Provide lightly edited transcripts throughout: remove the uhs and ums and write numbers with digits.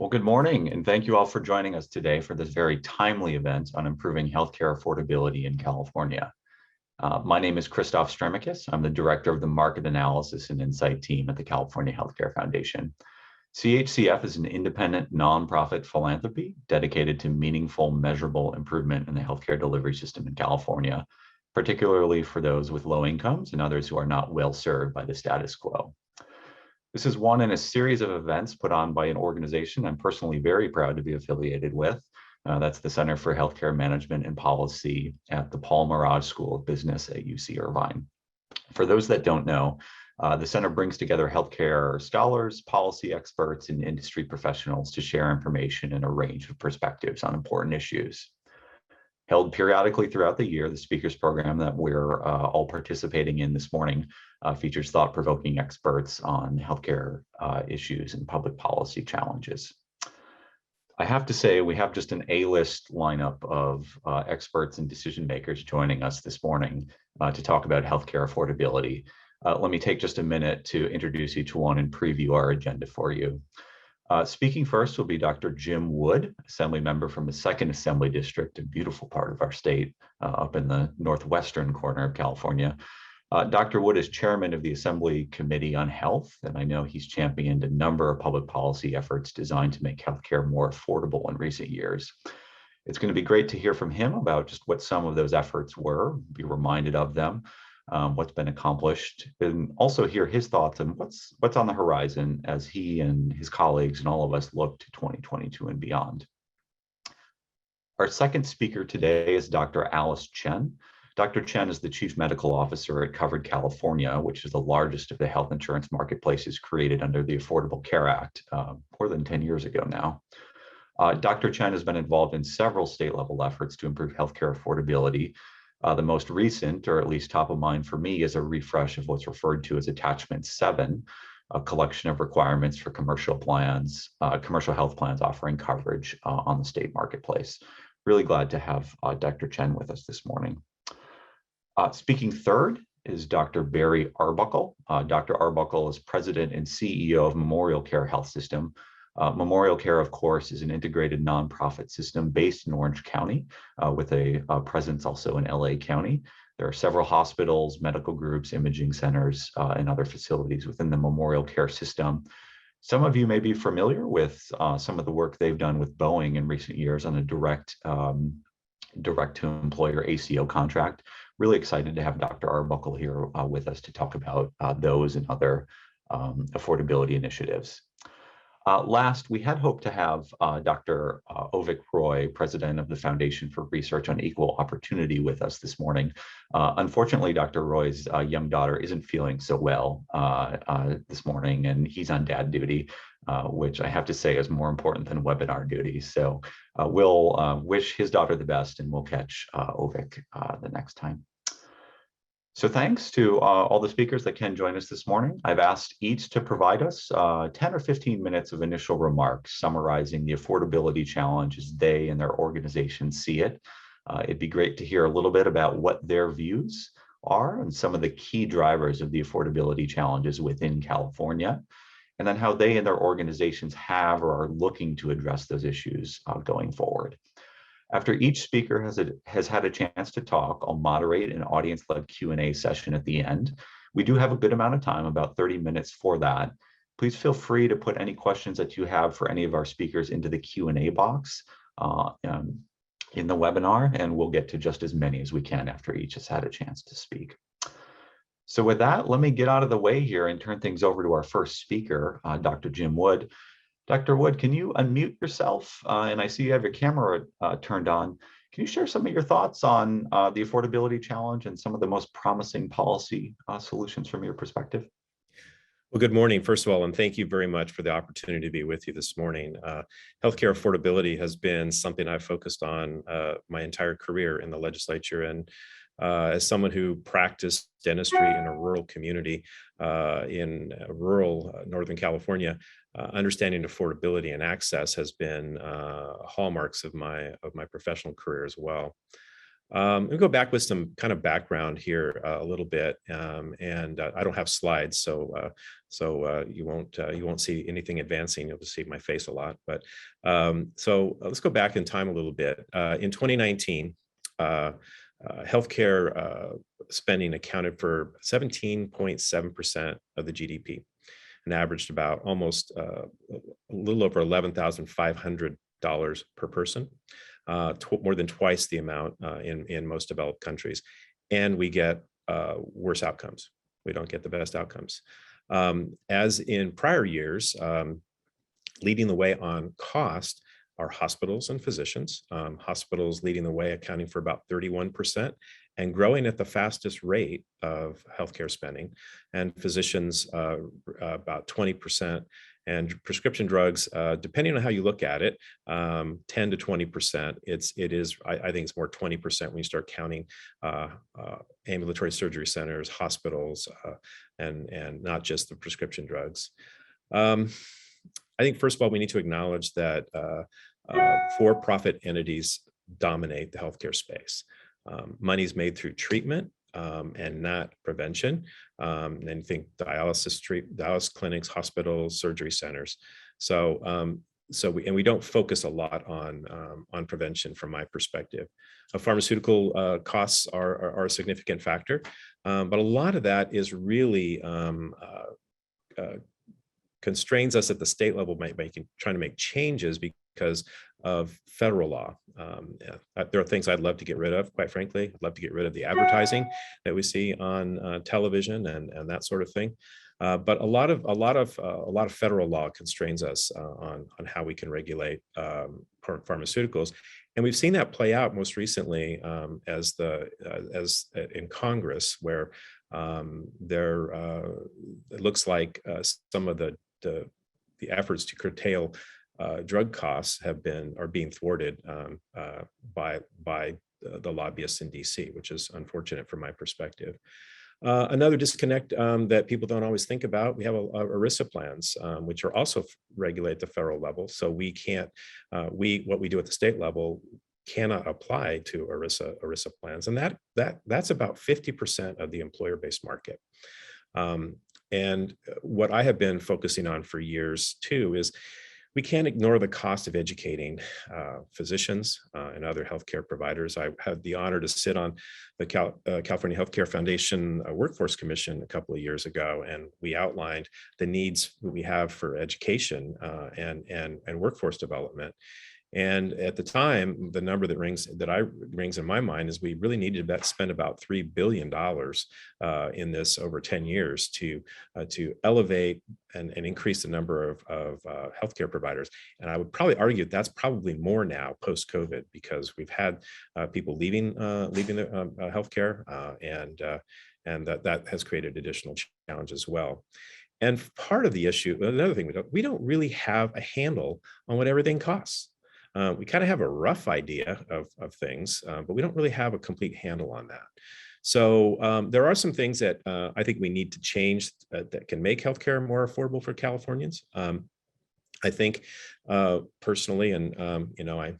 Well, good morning, and thank you all for joining us today for this very timely event on improving healthcare affordability in California. My name is Christoph Stremikis. I'm the Director of the Market Analysis and Insight Team at the California Healthcare Foundation. CHCF is an independent nonprofit philanthropy dedicated to meaningful, measurable improvement in the healthcare delivery system in California, particularly for those with low incomes and others who are not well served by the status quo. This is one in a series of events put on by an organization I'm personally very proud to be affiliated with. That's the Center for Healthcare Management and Policy at the Paul Merage School of Business at UC Irvine. For those that don't know, the center brings together healthcare scholars, policy experts, and industry professionals to share information and a range of perspectives on important issues. Held periodically throughout the year, the speakers program that we're all participating in this morning features thought-provoking experts on healthcare issues and public policy challenges. I have to say, we have just an A-list lineup of experts and decision makers joining us this morning to talk about healthcare affordability. Let me take just a minute to introduce each one and preview our agenda for you. Speaking first will be Dr. Jim Wood, Assembly member from the 2nd Assembly District, a beautiful part of our state up in the northwestern corner of California. Dr. Wood is chairman of the Assembly Committee on Health, and I know he's championed a number of public policy efforts designed to make healthcare more affordable in recent years. It's going to be great to hear from him about just what some of those efforts were, be reminded of them, what's been accomplished, and also hear his thoughts on what's on the horizon as he and his colleagues and all of us look to 2022 and beyond. Our second speaker today is Dr. Alice Chen. Dr. Chen is the Chief Medical Officer at Covered California, which is the largest of the health insurance marketplaces created under the Affordable Care Act more than 10 years ago now. Dr. Chen has been involved in several state-level efforts to improve healthcare affordability. The most recent, or at least top of mind for me, is a refresh of what's referred to as Attachment 7, a collection of requirements for commercial plans, commercial health plans offering coverage on the state marketplace. Really glad to have Dr. Chen with us this morning. Speaking third is Dr. Barry Arbuckle. Dr. Arbuckle is president and CEO of Memorial Care Health System. Memorial Care, of course, is an integrated nonprofit system based in Orange County with a presence also in LA County. There are several hospitals, medical groups, imaging centers, and other facilities within the Memorial Care system. Some of you may be familiar with some of the work they've done with Boeing in recent years on a direct to employer ACO contract. Really excited to have Dr. Arbuckle here with us to talk about those and other affordability initiatives. Last, we had hoped to have Dr. Ovik Roy, president of the Foundation for Research on Equal Opportunity, with us this morning. Unfortunately, Dr. Roy's young daughter isn't feeling so well this morning, and he's on dad duty, which I have to say is more important than webinar duty. So we'll wish his daughter the best, and we'll catch Ovik the next time. So thanks to all the speakers that can join us this morning. I've asked each to provide us 10 or 15 minutes of initial remarks summarizing the affordability challenge as they and their organizations see it. It'd be great to hear a little bit about what their views are and some of the key drivers of the affordability challenges within California, and then how they and their organizations have or are looking to address those issues going forward. After each speaker has had a chance to talk, I'll moderate an audience-led Q&A session at the end. We do have a good amount of time, about 30 minutes for that. Please feel free to put any questions that you have for any of our speakers into the Q&A box in the webinar, and we'll get to just as many as we can after each has had a chance to speak. So with that, let me get out of the way here and turn things over to our first speaker, Dr. Jim Wood. Dr. Wood, can you unmute yourself? And I see you have your camera turned on. Can you share some of your thoughts on the affordability challenge and some of the most promising policy solutions from your perspective? Well, good morning, first of all, and thank you very much for the opportunity to be with you this morning. Healthcare affordability has been something I've focused on my entire career in the legislature, and as someone who practiced dentistry in a rural community in rural Northern California, understanding affordability and access has been hallmarks of my professional career as well. We'll go back with some kind of background here a little bit, and I don't have slides, so you won't see anything advancing. You'll just see my face a lot. But so let's go back in time a little bit. In 2019, healthcare spending accounted for 17.7% of the GDP, and averaged about almost a little over $11,500 per person. More than twice the amount in most developed countries, and we get worse outcomes. We don't get the best outcomes. As in prior years, leading the way on cost are hospitals and physicians. Hospitals leading the way, accounting for about 31%, and growing at the fastest rate of healthcare spending, and physicians about 20%. And prescription drugs, depending on how you look at it, 10 to 20%. I think it's more 20% when you start counting ambulatory surgery centers, hospitals, and not just the prescription drugs. I think first of all, we need to acknowledge that for-profit entities dominate the healthcare space. Money's made through treatment, and not prevention. And think dialysis clinics, hospitals, surgery centers. So we don't focus a lot on prevention from my perspective. Pharmaceutical costs are a significant factor, but a lot of that is really constrains us at the state level trying to make changes because of federal law. There are things I'd love to get rid of, quite frankly. I'd love to get rid of the advertising that we see on television and that sort of thing. But a lot of federal law constrains us on how we can regulate pharmaceuticals, and we've seen that play out most recently as in Congress, where it looks like some of the efforts to curtail drug costs are being thwarted by the lobbyists in DC, which is unfortunate from my perspective. Another disconnect that people don't always think about, we have ERISA plans, which are also regulated at the federal level. So we can't, what we do at the state level cannot apply to ERISA plans. And that's about 50% of the employer-based market. And what I have been focusing on for years too is we can't ignore the cost of educating physicians and other healthcare providers. I had the honor to sit on the California Healthcare Foundation Workforce Commission a couple of years ago, and we outlined the needs that we have for education and workforce development. And at the time, the number that rings in my mind is we really needed to spend about $3 billion in this over 10 years to elevate and increase the number of healthcare providers. And I would probably argue that's probably more now post-COVID, because we've had people leaving the healthcare, and that has created additional challenges as well. And part of the issue, another thing, we don't really have a handle on what everything costs. We kind of have a rough idea of things, but we don't really have a complete handle on that. So there are some things that I think we need to change that can make healthcare more affordable for Californians. I think personally, and I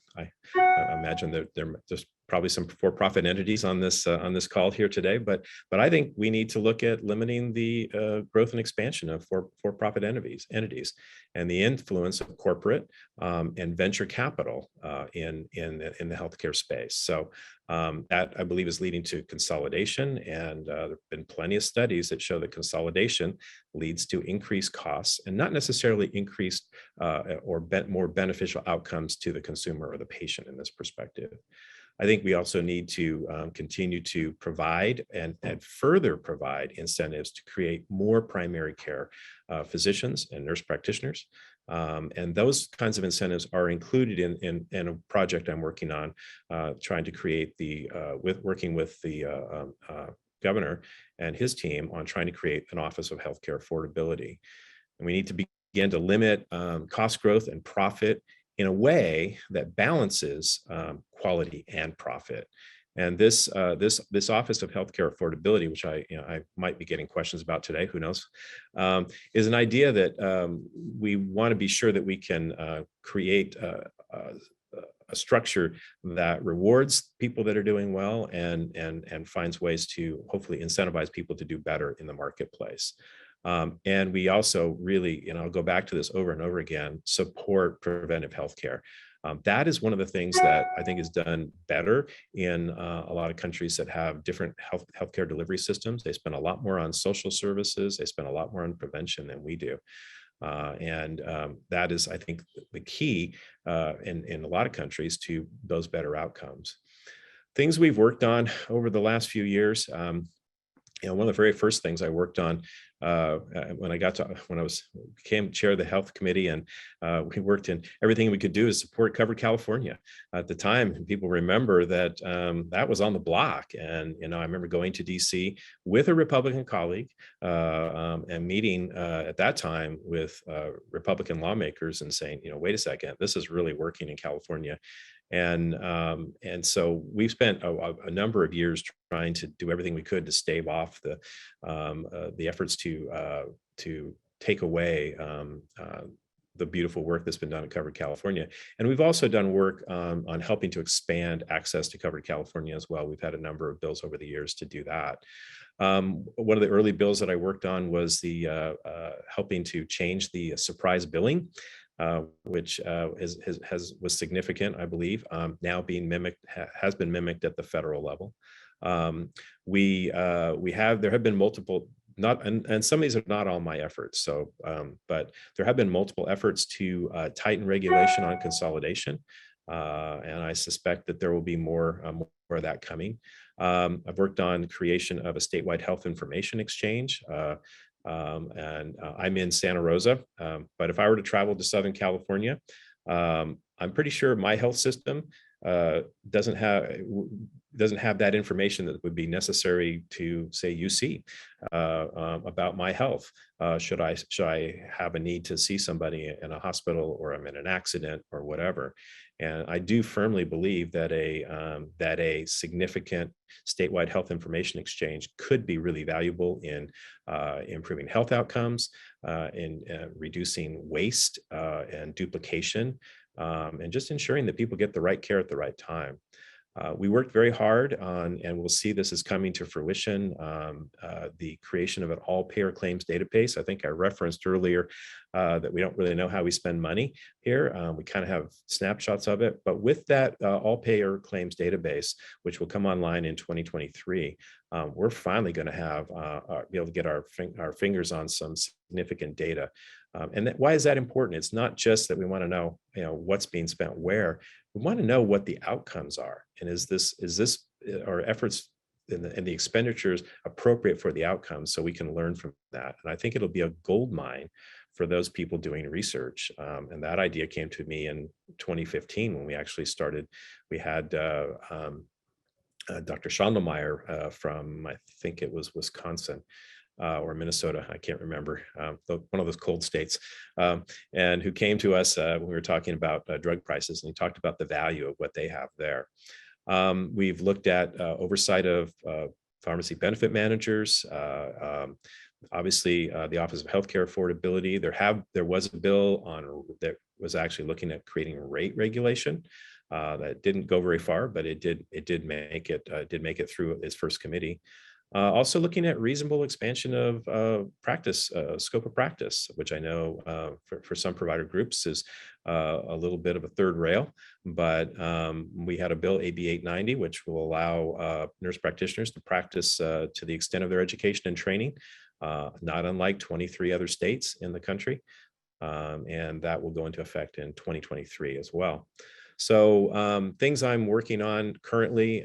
imagine that there's probably some for-profit entities on this call here today, but I think we need to look at limiting the growth and expansion of for-profit entities and the influence of corporate and venture capital in the healthcare space. So that, I believe, is leading to consolidation, and there have been plenty of studies that show that consolidation leads to increased costs and not necessarily increased or more beneficial outcomes to the consumer or the patient in this perspective. I think we also need to continue to provide and further provide incentives to create more primary care physicians and nurse practitioners. And those kinds of incentives are included in a project I'm working on, trying to create working with the governor and his team on trying to create an Office of Healthcare Affordability. And we need to begin to limit cost growth and profit in a way that balances quality and profit. And this Office of Healthcare Affordability, which I might be getting questions about today, who knows, is an idea that we want to be sure that we can create a structure that rewards people that are doing well and finds ways to hopefully incentivize people to do better in the marketplace. And we also really, I'll go back to this over and over again, support preventive healthcare. That is one of the things that I think is done better in a lot of countries that have different healthcare delivery systems. They spend a lot more on social services. They spend a lot more on prevention than we do. And that is, I think, the key in a lot of countries to those better outcomes. Things we've worked on over the last few years. One of the very first things I worked on when I became chair of the health committee, and we worked in everything we could do to support Covered California. At the time, people remember that that was on the block, and I remember going to DC with a Republican colleague and meeting at that time with Republican lawmakers and saying, wait a second, this is really working in California. And so we've spent a number of years trying to do everything we could to stave off the efforts to take away the beautiful work that's been done at Covered California. And we've also done work on helping to expand access to Covered California as well. We've had a number of bills over the years to do that. One of the early bills that I worked on was the helping to change the surprise billing, which was significant, I believe, now being mimicked, has been mimicked at the federal level. There have been multiple, and some of these are not all my efforts. So, but there have been multiple efforts to tighten regulation on consolidation, and I suspect that there will be more of that coming. I've worked on creation of a statewide health information exchange. And I'm in Santa Rosa, but if I were to travel to Southern California, I'm pretty sure my health system doesn't have that information that would be necessary to say UC about my health. Should I have a need to see somebody in a hospital, or I'm in an accident or whatever? And I do firmly believe that a significant statewide health information exchange could be really valuable in improving health outcomes, in reducing waste and duplication, and just ensuring that people get the right care at the right time. We worked very hard on, and we'll see this is coming to fruition, the creation of an all-payer claims database. I think I referenced earlier that we don't really know how we spend money here. We kind of have snapshots of it, but with that all-payer claims database, which will come online in 2023, we're finally going to be able to get our fingers on some significant data. And why is that important? It's not just that we want to know, what's being spent where. We want to know what the outcomes are, and is our efforts and the expenditures appropriate for the outcomes, so we can learn from that. And I think it'll be a gold mine for those people doing research. And that idea came to me in 2015 when we actually started. We had Dr. Schandelmeyer from, I think it was Wisconsin, or Minnesota, I can't remember, one of those cold states, and who came to us when we were talking about drug prices, and he talked about the value of what they have there. We've looked at oversight of pharmacy benefit managers, obviously the Office of Healthcare Affordability. There was a bill that was actually looking at creating rate regulation. That didn't go very far, but it did make it through its first committee. Also looking at reasonable expansion of practice, scope of practice, which I know for some provider groups is a little bit of a third rail, but we had a bill, AB 890, which will allow nurse practitioners to practice to the extent of their education and training, not unlike 23 other states in the country. And that will go into effect in 2023 as well. So things I'm working on currently,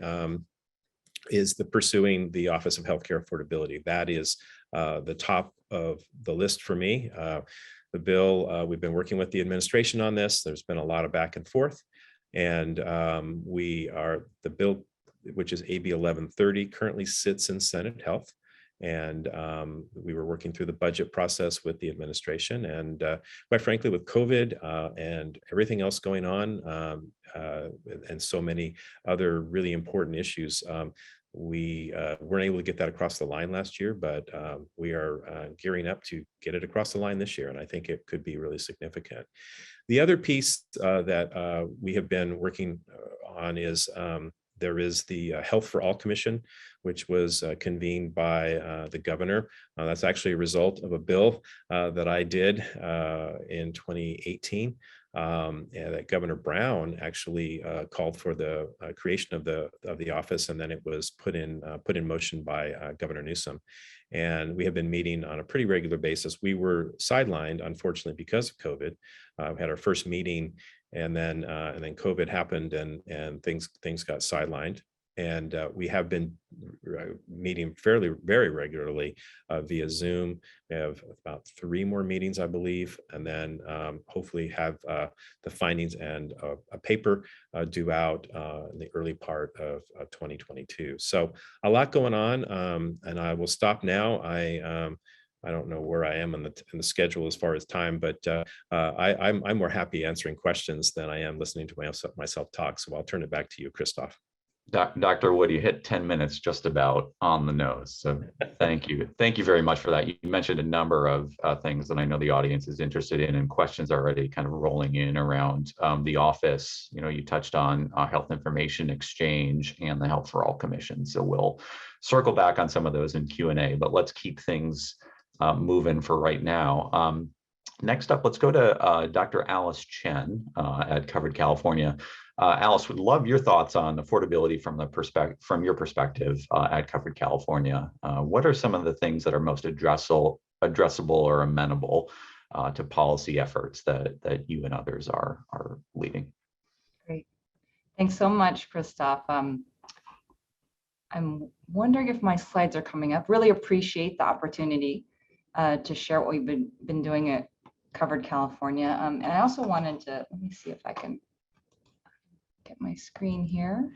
is pursuing the Office of Healthcare Affordability. That is the top of the list for me. The bill, we've been working with the administration on this. There's been a lot of back and forth. And the bill, which is AB 1130, currently sits in Senate Health. And we were working through the budget process with the administration. And quite frankly, with COVID and everything else going on, and so many other really important issues, we weren't able to get that across the line last year, but we are gearing up to get it across the line this year. And I think it could be really significant. The other piece that we have been working on is there is the Health for All Commission, which was convened by the governor. That's actually a result of a bill that I did in 2018. And that Governor Brown actually called for the creation of the office, and then it was put in motion by Governor Newsom. And we have been meeting on a pretty regular basis. We were sidelined, unfortunately, because of COVID. We had our first meeting, and then COVID happened, and things got sidelined. And we have been meeting very regularly via Zoom. We have about 3 more meetings, I believe, and then hopefully have the findings and a paper due out in the early part of 2022. So a lot going on, and I will stop now. I don't know where I am in the schedule as far as time, but I'm more happy answering questions than I am listening to myself talk. So I'll turn it back to you, Christoph. Dr. Wood, you hit 10 minutes just about on the nose. So thank you. Thank you very much for that. You mentioned a number of things that I know the audience is interested in, and questions already kind of rolling in around the office. You know, you touched on health information exchange and the Health for All Commission. So we'll circle back on some of those in Q&A, but let's keep things moving for right now. Next up, let's go to Dr. Alice Chen at Covered California. Alice, would love your thoughts on affordability from your perspective at Covered California. What are some of the things that are most addressable or amenable to policy efforts that you and others are leading? Great. Thanks so much, Christoph. I'm wondering if my slides are coming up. Really appreciate the opportunity to share what we've been doing at Covered California. And I also wanted to, let me see if I can get my screen here.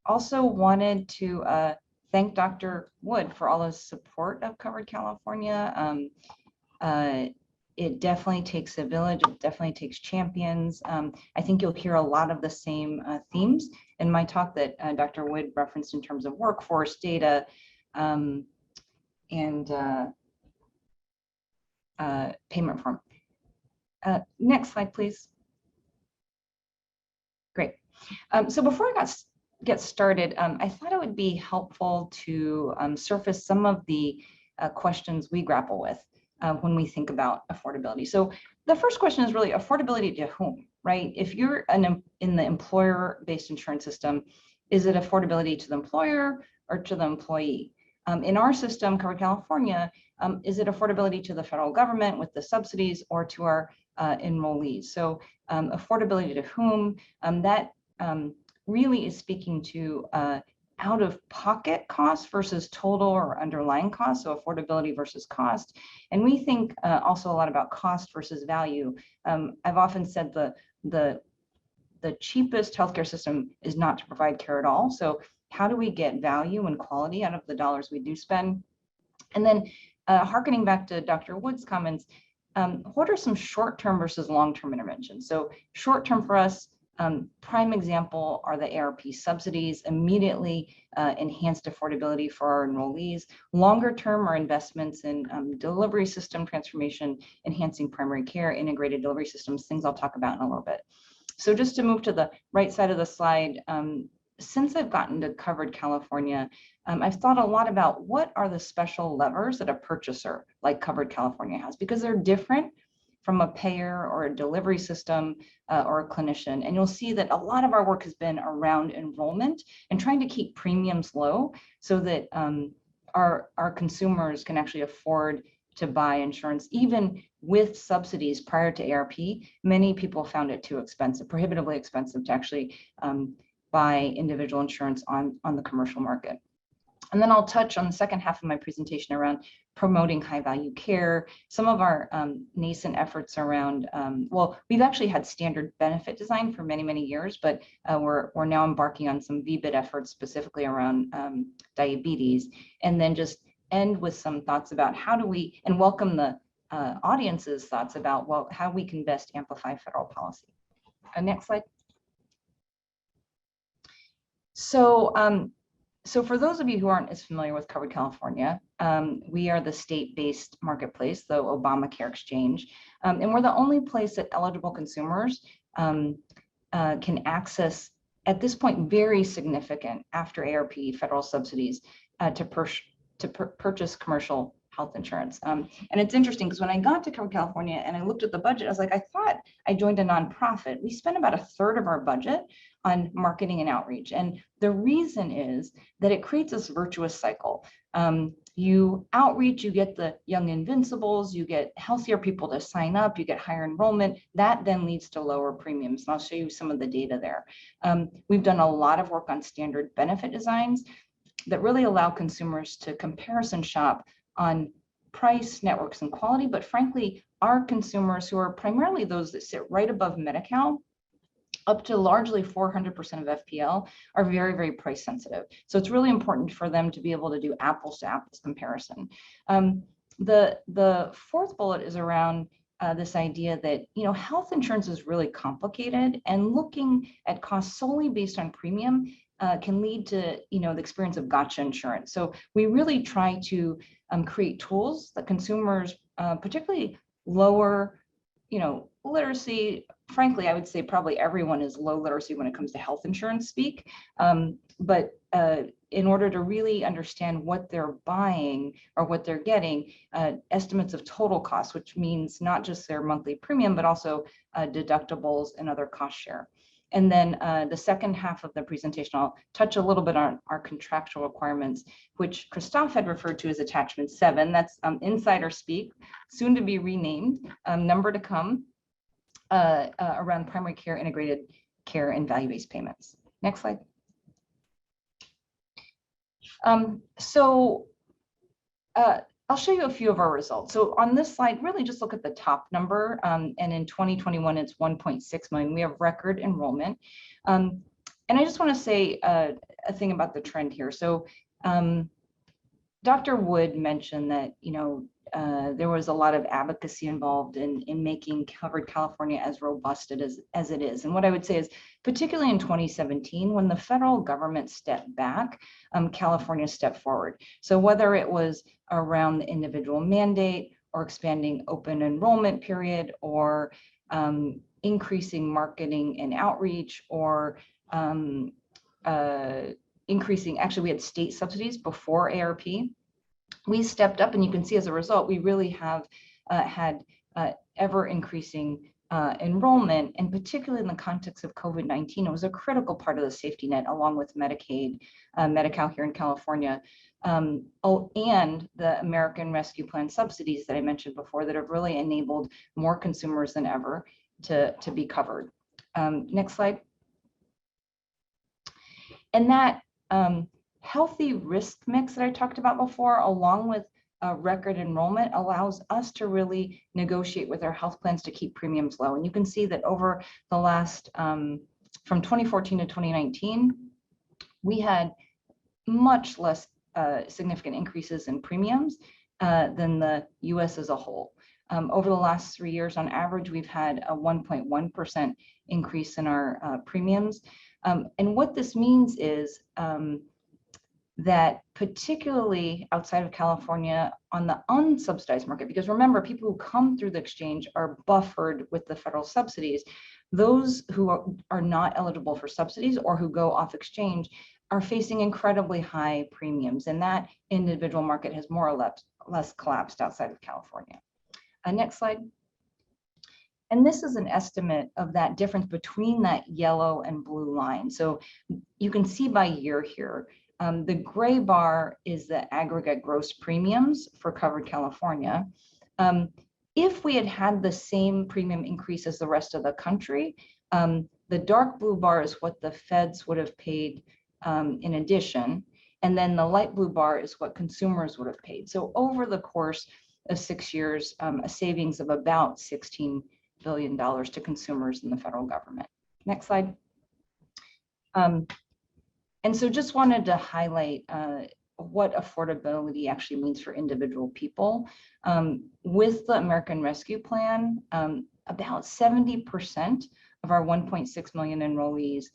Also wanted to thank Dr. Wood for all his support of Covered California. It definitely takes a village, it definitely takes champions. I think you'll hear a lot of the same themes in my talk that Dr. Wood referenced in terms of workforce data and payment form. Next slide, please. Great. So before I get started, I thought it would be helpful to surface some of the questions we grapple with when we think about affordability. So the first question is really affordability to whom, right? If you're in the employer-based insurance system, is it affordability to the employer or to the employee? In our system, Covered California, is it affordability to the federal government with the subsidies or to our enrollees? So affordability to whom, that really is speaking to out-of-pocket costs versus total or underlying costs, so affordability versus cost. And we think also a lot about cost versus value. I've often said the cheapest healthcare system is not to provide care at all. So how do we get value and quality out of the dollars we do spend? And then hearkening back to Dr. Wood's comments, what are some short-term versus long-term interventions? So short-term for us, prime example are the ARP subsidies, immediately enhanced affordability for our enrollees. Longer-term are investments in delivery system transformation, enhancing primary care, integrated delivery systems, things I'll talk about in a little bit. So just to move to the right side of the slide, since I've gotten to Covered California, I've thought a lot about what are the special levers that a purchaser like Covered California has, because they're different from a payer or a delivery system or a clinician. And you'll see that a lot of our work has been around enrollment and trying to keep premiums low so that our consumers can actually afford to buy insurance. Even with subsidies prior to ARP, many people found it too expensive, prohibitively expensive to actually buy individual insurance on the commercial market. And then I'll touch on the second half of my presentation around promoting high value care. Some of our nascent efforts around, well, we've actually had standard benefit design for many, many years, but we're now embarking on some VBID efforts specifically around diabetes. And then just end with some thoughts about how do we, and welcome the audience's thoughts about, well, how we can best amplify federal policy. Next slide. So, so for those of you who aren't as familiar with Covered California, We are the state-based marketplace, the Obamacare exchange, and we're the only place that eligible consumers can access, at this point, very significant after ARP federal subsidies to purchase commercial health insurance. And it's interesting because when I got to California and I looked at the budget, I was like, I thought I joined a nonprofit. We spend about 1/3 of our budget on marketing and outreach. And the reason is that it creates this virtuous cycle. You outreach, you get the young invincibles, you get healthier people to sign up, you get higher enrollment. That then leads to lower premiums. And I'll show you some of the data there. We've done a lot of work on standard benefit designs that really allow consumers to comparison shop on price, networks, and quality. But frankly, our consumers, who are primarily those that sit right above Medi-Cal, up to largely 400% of FPL, are very, very price sensitive. So it's really important for them to be able to do apples to apples comparison. The fourth bullet is around this idea that, you know, health insurance is really complicated, and looking at costs solely based on premium can lead to, you know, the experience of gotcha insurance. So we really try to create tools that consumers, particularly lower, you know, literacy. Frankly, I would say probably everyone is low literacy when it comes to health insurance speak. But in order to really understand what they're buying or what they're getting, estimates of total costs, which means not just their monthly premium, but also deductibles and other cost share. And then the second half of the presentation, I'll touch a little bit on our contractual requirements, which Christophe had referred to as attachment 7. That's insider speak, soon to be renamed, number to come, around primary care, integrated care, and value-based payments. Next slide. I'll show you a few of our results. So on this slide, really just look at the top number. And in 2021, it's 1.6 million. We have record enrollment. And I just want to say a thing about the trend here. So Dr. Wood mentioned that, you know, there was a lot of advocacy involved in making Covered California as robust as it is. And what I would say is, particularly in 2017, when the federal government stepped back, California stepped forward. So whether it was around the individual mandate or expanding open enrollment period, or increasing marketing and outreach, or increasing, actually we had state subsidies before ARP, we stepped up, and you can see as a result, we really have had ever increasing enrollment, and particularly in the context of COVID-19, it was a critical part of the safety net, along with Medicaid, Medi-Cal here in California, and the American Rescue Plan subsidies that I mentioned before, that have really enabled more consumers than ever to be covered. Next slide. And that healthy risk mix that I talked about before, along with record enrollment, allows us to really negotiate with our health plans to keep premiums low. And you can see that over the last, from 2014 to 2019, we had much less significant increases in premiums than the US as a whole. Over the last 3 years, on average, we've had a 1.1% increase in our premiums. And what this means is that particularly outside of California, on the unsubsidized market, because remember, people who come through the exchange are buffered with the federal subsidies. Those who are not eligible for subsidies or who go off exchange are facing incredibly high premiums, and that individual market has more or less collapsed outside of California. Next slide. And this is an estimate of that difference between that yellow and blue line. So you can see by year here. The gray bar is the aggregate gross premiums for Covered California. If we had had the same premium increase as the rest of the country, the dark blue bar is what the feds would have paid in addition. And then the light blue bar is what consumers would have paid. So over the course of 6 years, a savings of about $16 billion to consumers in the federal government. Next slide. And so just wanted to highlight what affordability actually means for individual people. With the American Rescue Plan, about 70% of our 1.6 million enrollees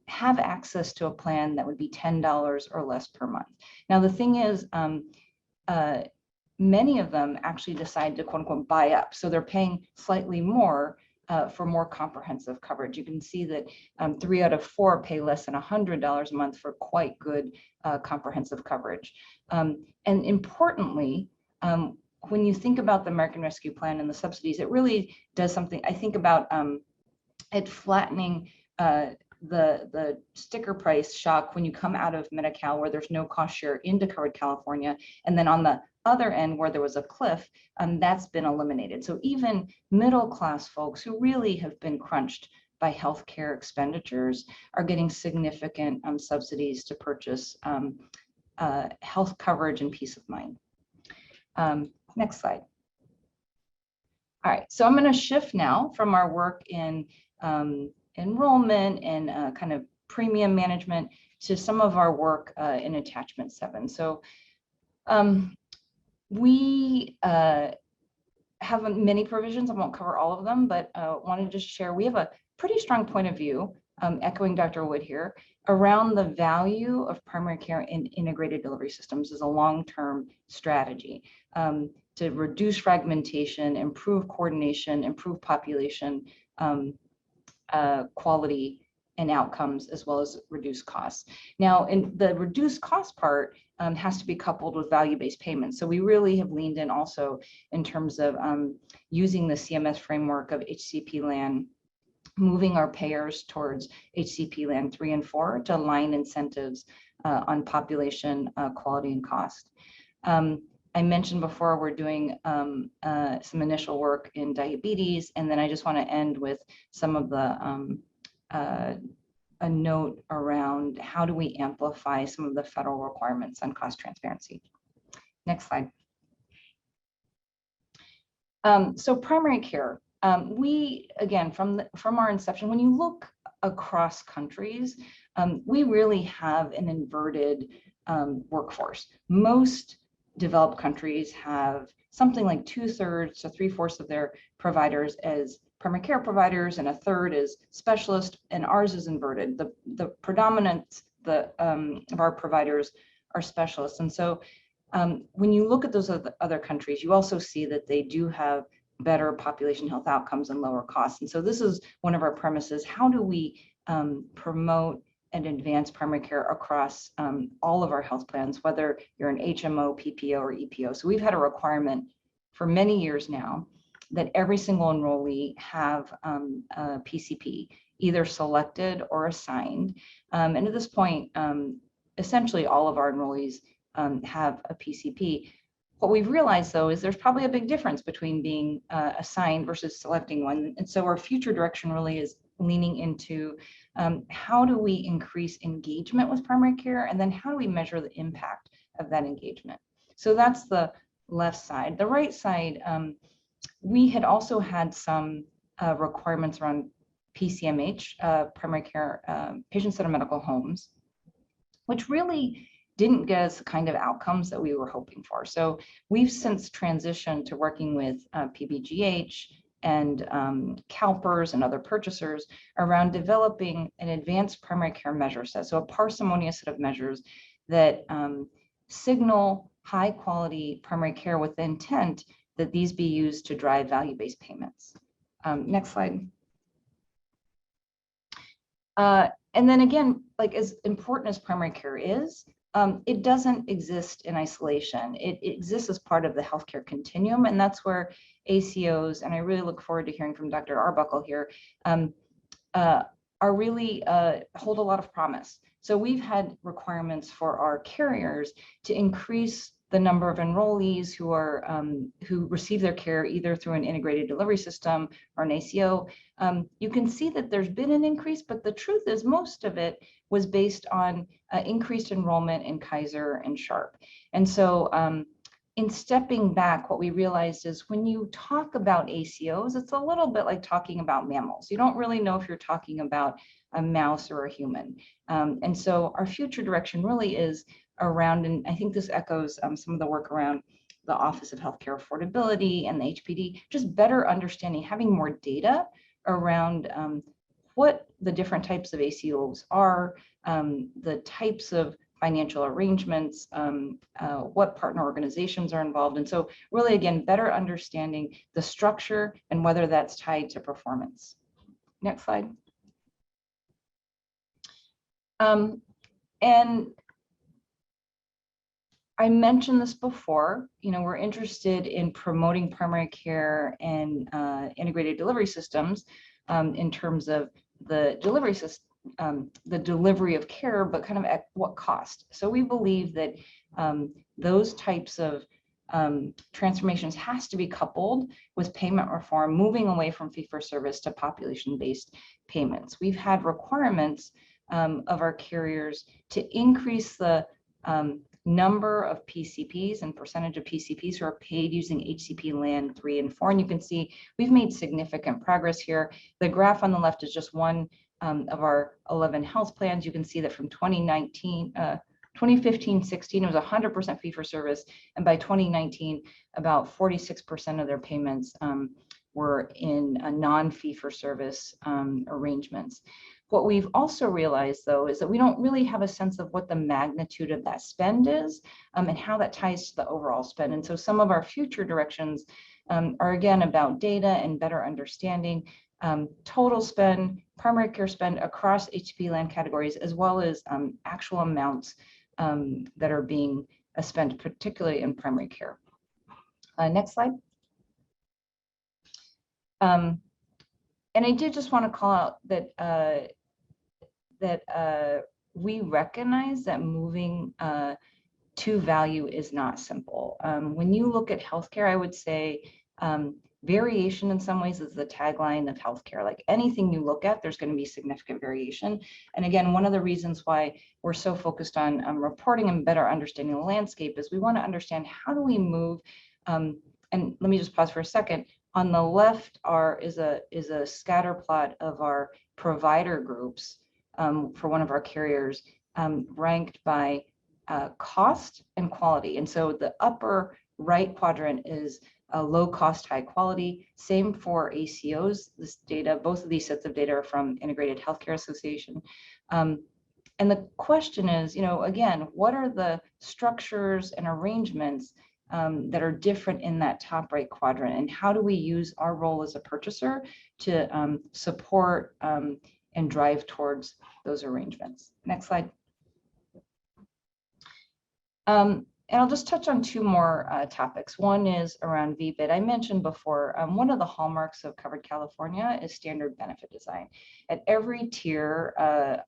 have access to a plan that would be $10 or less per month. Now, the thing is, many of them actually decide to quote unquote buy up. So they're paying slightly more for more comprehensive coverage. You can see that 3 out of 4 pay less than $100 a month for quite good comprehensive coverage. And importantly, when you think about the American Rescue Plan and the subsidies, it really does something. I think about it flattening the sticker price shock when you come out of Medi-Cal, where there's no cost share, into covered California, and then on the other end where there was a cliff, that's been eliminated. So even middle class folks who really have been crunched by healthcare expenditures are getting significant subsidies to purchase health coverage and peace of mind. Next slide. All right, so I'm going to shift now from our work in enrollment and kind of premium management to some of our work in Attachment 7. So we have many provisions. I won't cover all of them, but wanted to share, we have a pretty strong point of view, echoing Dr. Wood here, around the value of primary care in integrated delivery systems as a long-term strategy to reduce fragmentation, improve coordination, improve population quality and outcomes, as well as reduce costs. Now, in the reduced cost part has to be coupled with value-based payments. So we really have leaned in also in terms of using the CMS framework of HCP land, moving our payers towards HCP land 3 and 4 to align incentives on population quality and cost. I mentioned before we're doing some initial work in diabetes, and then I just want to end with some of the a note around how do we amplify some of the federal requirements on cost transparency. Next slide. So primary care, we, again, from our inception, when you look across countries, we really have an inverted workforce. Most developed countries have something like 2/3 to 3/4 of their providers as primary care providers, and 1/3 is specialist, and ours is inverted. The predominant of our providers are specialists. And so when you look at those other countries, you also see that they do have better population health outcomes and lower costs. And so this is one of our premises. How do we promote and advance primary care across all of our health plans, whether you're an HMO, PPO, or EPO? So we've had a requirement for many years now that every single enrollee have a PCP, either selected or assigned. And at this point, essentially all of our enrollees have a PCP. What we've realized, though, is there's probably a big difference between being assigned versus selecting one. And so our future direction really is leaning into how do we increase engagement with primary care, and then how do we measure the impact of that engagement? So that's the left side. The right side, we had also had some requirements around PCMH, primary care, patient-centered medical homes, which really didn't get us the kind of outcomes that we were hoping for. So we've since transitioned to working with PBGH and CalPERS and other purchasers around developing an advanced primary care measure set. So a parsimonious set of measures that signal high quality primary care with the intent that these be used to drive value-based payments. Next slide. And then again, like as important as primary care is, it doesn't exist in isolation. It exists as part of the healthcare continuum, and that's where ACOs, and I really look forward to hearing from Dr. Arbuckle here, are really hold a lot of promise. So we've had requirements for our carriers to increase the number of enrollees who are who receive their care either through an integrated delivery system or an ACO. You can see that there's been an increase, but the truth is most of it was based on increased enrollment in Kaiser and Sharp. And so in stepping back, what we realized is when you talk about ACOs, it's a little bit like talking about mammals. You don't really know if you're talking about a mouse or a human. And so our future direction really is around, and I think this echoes some of the work around the Office of Healthcare Affordability and the HPD, just better understanding, having more data around what the different types of ACOs are, the types of financial arrangements, what partner organizations are involved. And so really, again, better understanding the structure and whether that's tied to performance. Next slide. And I mentioned this before, we're interested in promoting primary care and integrated delivery systems in terms of the delivery system, the delivery of care, but kind of at what cost. So we believe that those types of transformations has to be coupled with payment reform, moving away from fee-for-service to population-based payments. We've had requirements of our carriers to increase the number of PCPs and percentage of PCPs who are paid using HCP land 3 and 4. And you can see we've made significant progress here. The graph on the left is just one of our 11 health plans. You can see that from 2015-16, it was 100% fee-for-service. And by 2019, about 46% of their payments were in a non-fee-for-service arrangements. What we've also realized, though, is that we don't really have a sense of what the magnitude of that spend is and how that ties to the overall spend. And so some of our future directions are, again, about data and better understanding total spend, primary care spend across HCP land categories, as well as actual amounts that are being spent, particularly in primary care. Next slide. And I did just want to call out that we recognize that moving to value is not simple. When you look at healthcare, I would say variation in some ways is the tagline of healthcare. Like anything you look at, there's going to be significant variation. And again, one of the reasons why we're so focused on reporting and better understanding the landscape is we want to understand how do we move. And let me just pause for a second. On the left is a scatter plot of our provider groups for one of our carriers, ranked by cost and quality. And so the upper right quadrant is low cost, high quality. Same for ACOs. This data, both of these sets of data are from Integrated Healthcare Association. And the question is, again, what are the structures and arrangements that are different in that top right quadrant? And how do we use our role as a purchaser to support and drive towards those arrangements? Next slide. And I'll just touch on two more topics. One is around VBID. I mentioned before, one of the hallmarks of Covered California is standard benefit design. At every tier,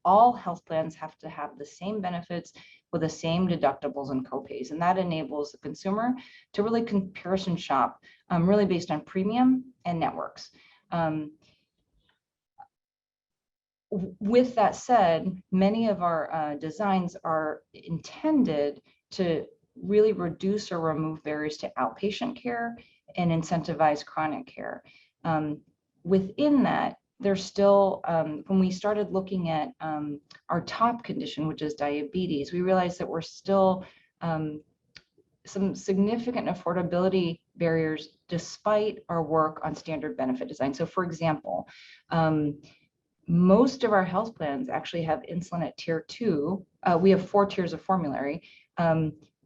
all health plans have to have the same benefits with the same deductibles and copays. And that enables the consumer to really comparison shop, really based on premium and networks. With that said, many of our designs are intended to really reduce or remove barriers to outpatient care and incentivize chronic care. Within that, there's still, when we started looking at our top condition, which is diabetes, we realized that we're still some significant affordability barriers despite our work on standard benefit design. So for example, most of our health plans actually have insulin at tier 2. We have 4 tiers of formulary,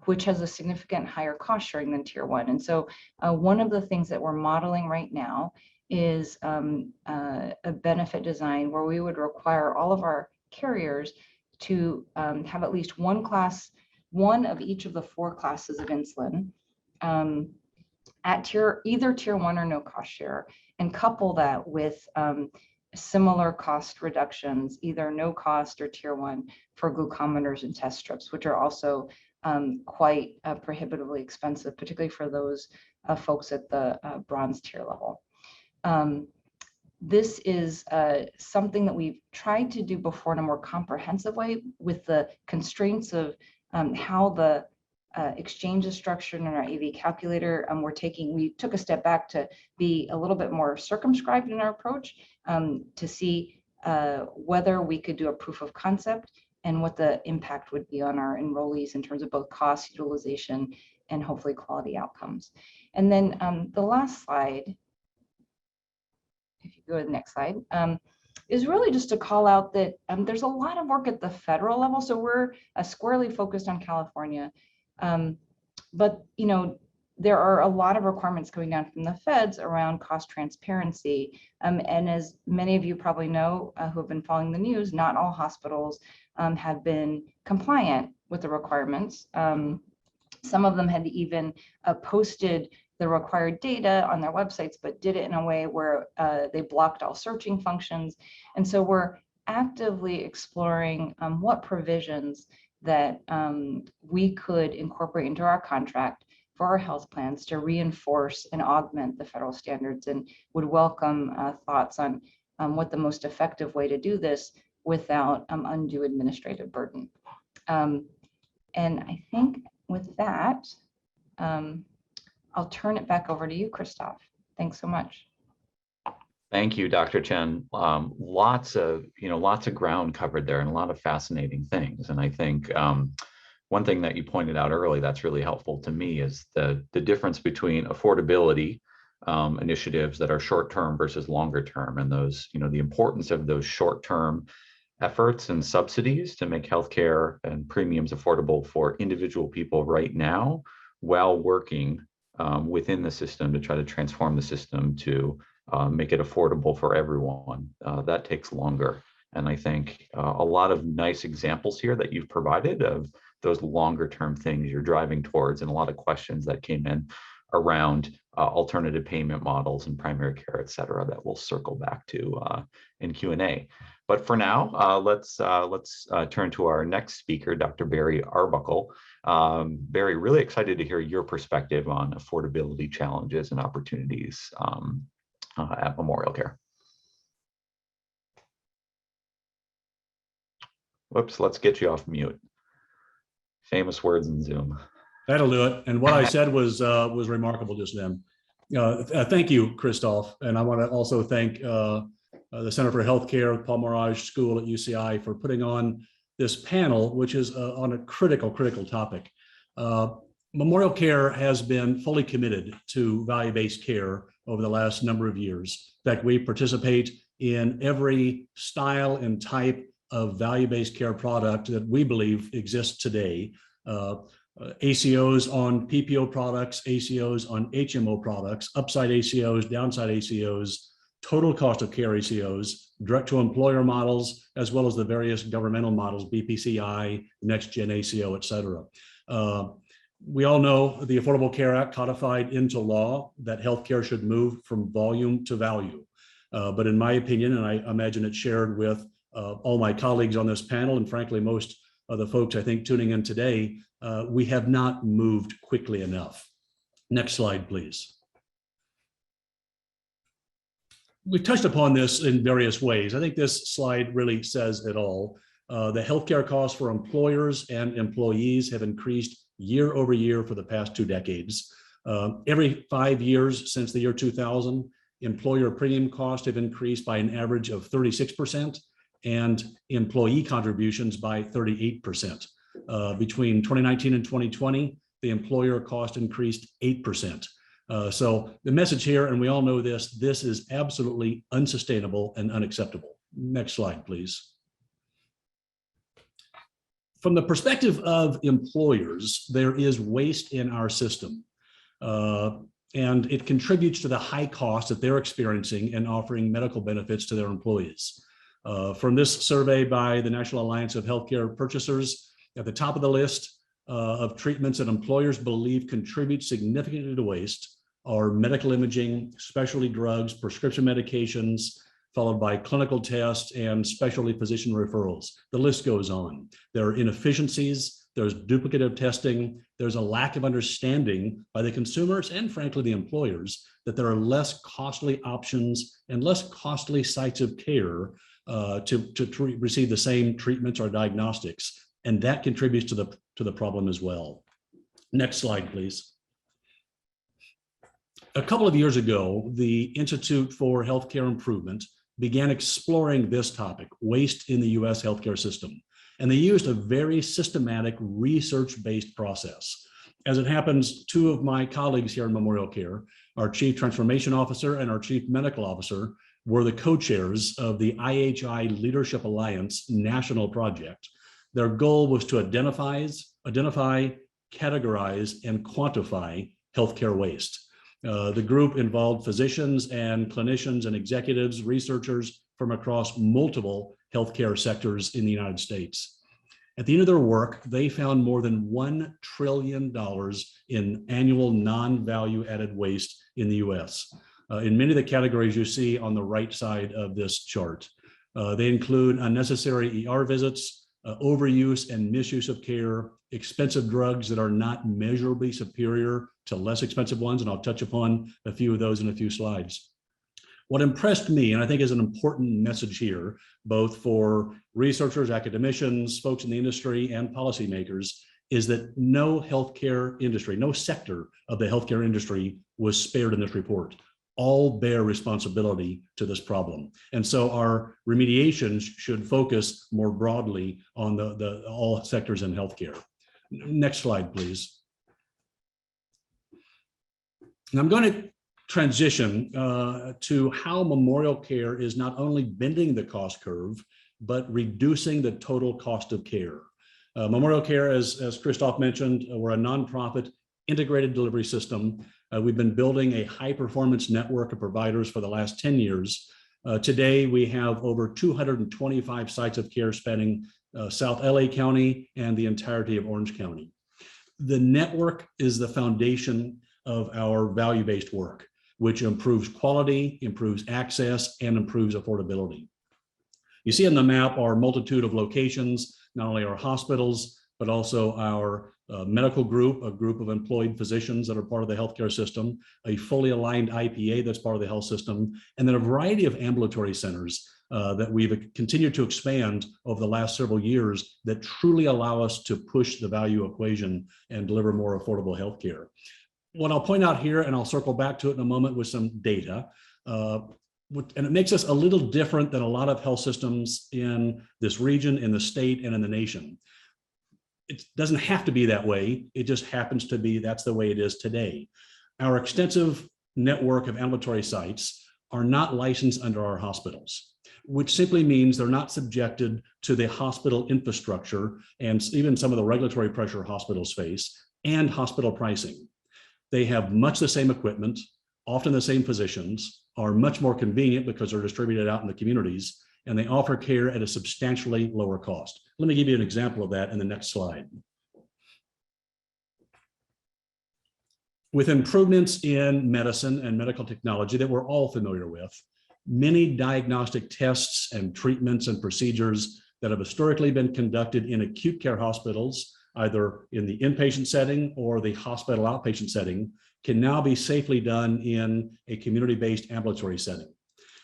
which has a significant higher cost sharing than tier 1. And so one of the things that we're modeling right now is a benefit design where we would require all of our carriers to have at least one of each of the 4 classes of insulin at either tier 1 or no cost share, and couple that with similar cost reductions, either no cost or tier 1 for glucometers and test strips, which are also quite prohibitively expensive, particularly for those folks at the bronze tier level. This is something that we've tried to do before in a more comprehensive way with the constraints of how the exchange is structured in our AV calculator. We took a step back to be a little bit more circumscribed in our approach to see whether we could do a proof of concept and what the impact would be on our enrollees in terms of both cost, utilization, and hopefully quality outcomes. And then the last slide, if you go to the next slide, is really just to call out that there's a lot of work at the federal level. So we're squarely focused on California. But, you know, there are a lot of requirements coming down from the feds around cost transparency. And as many of you probably know who have been following the news, not all hospitals have been compliant with the requirements. Some of them had even posted the required data on their websites, but did it in a way where they blocked all searching functions. And so we're actively exploring what provisions that we could incorporate into our contract for our health plans to reinforce and augment the federal standards, and would welcome thoughts on what the most effective way to do this without undue administrative burden. And I think with that, I'll turn it back over to you, Christoph. Thanks so much. Thank you, Dr. Chen. Lots of ground covered there, and a lot of fascinating things. And I think one thing that you pointed out early that's really helpful to me is the difference between affordability initiatives that are short-term versus longer-term, and those, the importance of those short-term efforts and subsidies to make healthcare and premiums affordable for individual people right now, while working within the system to try to transform the system to make it affordable for everyone. That takes longer. And I think a lot of nice examples here that you've provided of those longer term things you're driving towards, and a lot of questions that came in around alternative payment models and primary care, et cetera, that we'll circle back to in Q&A. But for now, let's turn to our next speaker, Dr. Barry Arbuckle. Barry, really excited to hear your perspective on affordability challenges and opportunities at Memorial Care. Whoops, let's get you off mute. Famous words in Zoom. That'll do it. And what I said was remarkable just then. Thank you, Christoph. And I want to also thank the Center for Healthcare, Paul Moirage School at UCI for putting on this panel, which is on a critical topic. Memorial Care has been fully committed to value-based care over the last number of years. In fact, we participate in every style and type of value-based care product that we believe exists today. ACOs on PPO products, ACOs on HMO products, upside ACOs, downside ACOs, total cost of care ACOs, direct to employer models, as well as the various governmental models, BPCI, Next Gen ACO, et cetera. We all know the Affordable Care Act codified into law that healthcare should move from volume to value. But in my opinion, and I imagine it's shared with all my colleagues on this panel, and frankly, most of the folks I think tuning in today, we have not moved quickly enough. Next slide, please. We've touched upon this in various ways. I think this slide really says it all. The healthcare costs for employers and employees have increased year over year for the past 2 decades. Every 5 years since the year 2000, employer premium costs have increased by an average of 36%, and employee contributions by 38%. Between 2019 and 2020, the employer cost increased 8%. So the message here, and we all know this is absolutely unsustainable and unacceptable. Next slide, please. From the perspective of employers, there is waste in our system, and it contributes to the high cost that they're experiencing in offering medical benefits to their employees. From this survey by the National Alliance of Healthcare Purchasers, at the top of the list of treatments that employers believe contribute significantly to waste are medical imaging, specialty drugs, prescription medications, followed by clinical tests and specialty physician referrals. The list goes on. There are inefficiencies, there's duplicative testing, there's a lack of understanding by the consumers and frankly the employers that there are less costly options and less costly sites of care to receive the same treatments or diagnostics. And that contributes to the problem as well. Next slide, please. A couple of years ago, the Institute for Healthcare Improvement began exploring this topic, waste in the US healthcare system. And they used a very systematic research-based process. As it happens, 2 of my colleagues here in Memorial Care, our Chief Transformation Officer and our Chief Medical Officer, were the co-chairs of the IHI Leadership Alliance national project. Their goal was to identify, categorize, and quantify healthcare waste. The group involved physicians and clinicians and executives, researchers from across multiple healthcare sectors in the United States. At the end of their work, they found more than $1 trillion in annual non-value added waste in the US. In many of the categories you see on the right side of this chart. They include unnecessary ER visits, overuse and misuse of care, expensive drugs that are not measurably superior to less expensive ones, and I'll touch upon a few of those in a few slides. What impressed me, and I think is an important message here, both for researchers, academicians, folks in the industry, and policymakers, is that no healthcare industry, no sector of the healthcare industry was spared in this report. All bear responsibility to this problem. And so our remediations should focus more broadly on all sectors in healthcare. Next slide, please. And I'm going to transition to how memorial care is not only bending the cost curve, but reducing the total cost of care. Memorial Care, as Christoph mentioned, we're a nonprofit integrated delivery system. We've been building a high performance network of providers for the last 10 years. Today, we have over 225 sites of care spanning South LA County and the entirety of Orange County. The network is the foundation of our value-based work, which improves quality, improves access, and improves affordability. You see on the map our multitude of locations, not only our hospitals, but also our medical group, a group of employed physicians that are part of the healthcare system, a fully aligned IPA that's part of the health system, and then a variety of ambulatory centers that we've continued to expand over the last several years that truly allow us to push the value equation and deliver more affordable healthcare. What I'll point out here, and I'll circle back to it in a moment with some data, and it makes us a little different than a lot of health systems in this region, in the state, and in the nation. It doesn't have to be that way. It just happens to be that's the way it is today. Our extensive network of ambulatory sites are not licensed under our hospitals, which simply means they're not subjected to the hospital infrastructure and even some of the regulatory pressure hospitals face and hospital pricing. They have much the same equipment, often the same physicians, are much more convenient because they're distributed out in the communities, and they offer care at a substantially lower cost. Let me give you an example of that in the next slide. With improvements in medicine and medical technology that we're all familiar with, many diagnostic tests and treatments and procedures that have historically been conducted in acute care hospitals, either in the inpatient setting or the hospital outpatient setting, can now be safely done in a community-based ambulatory setting.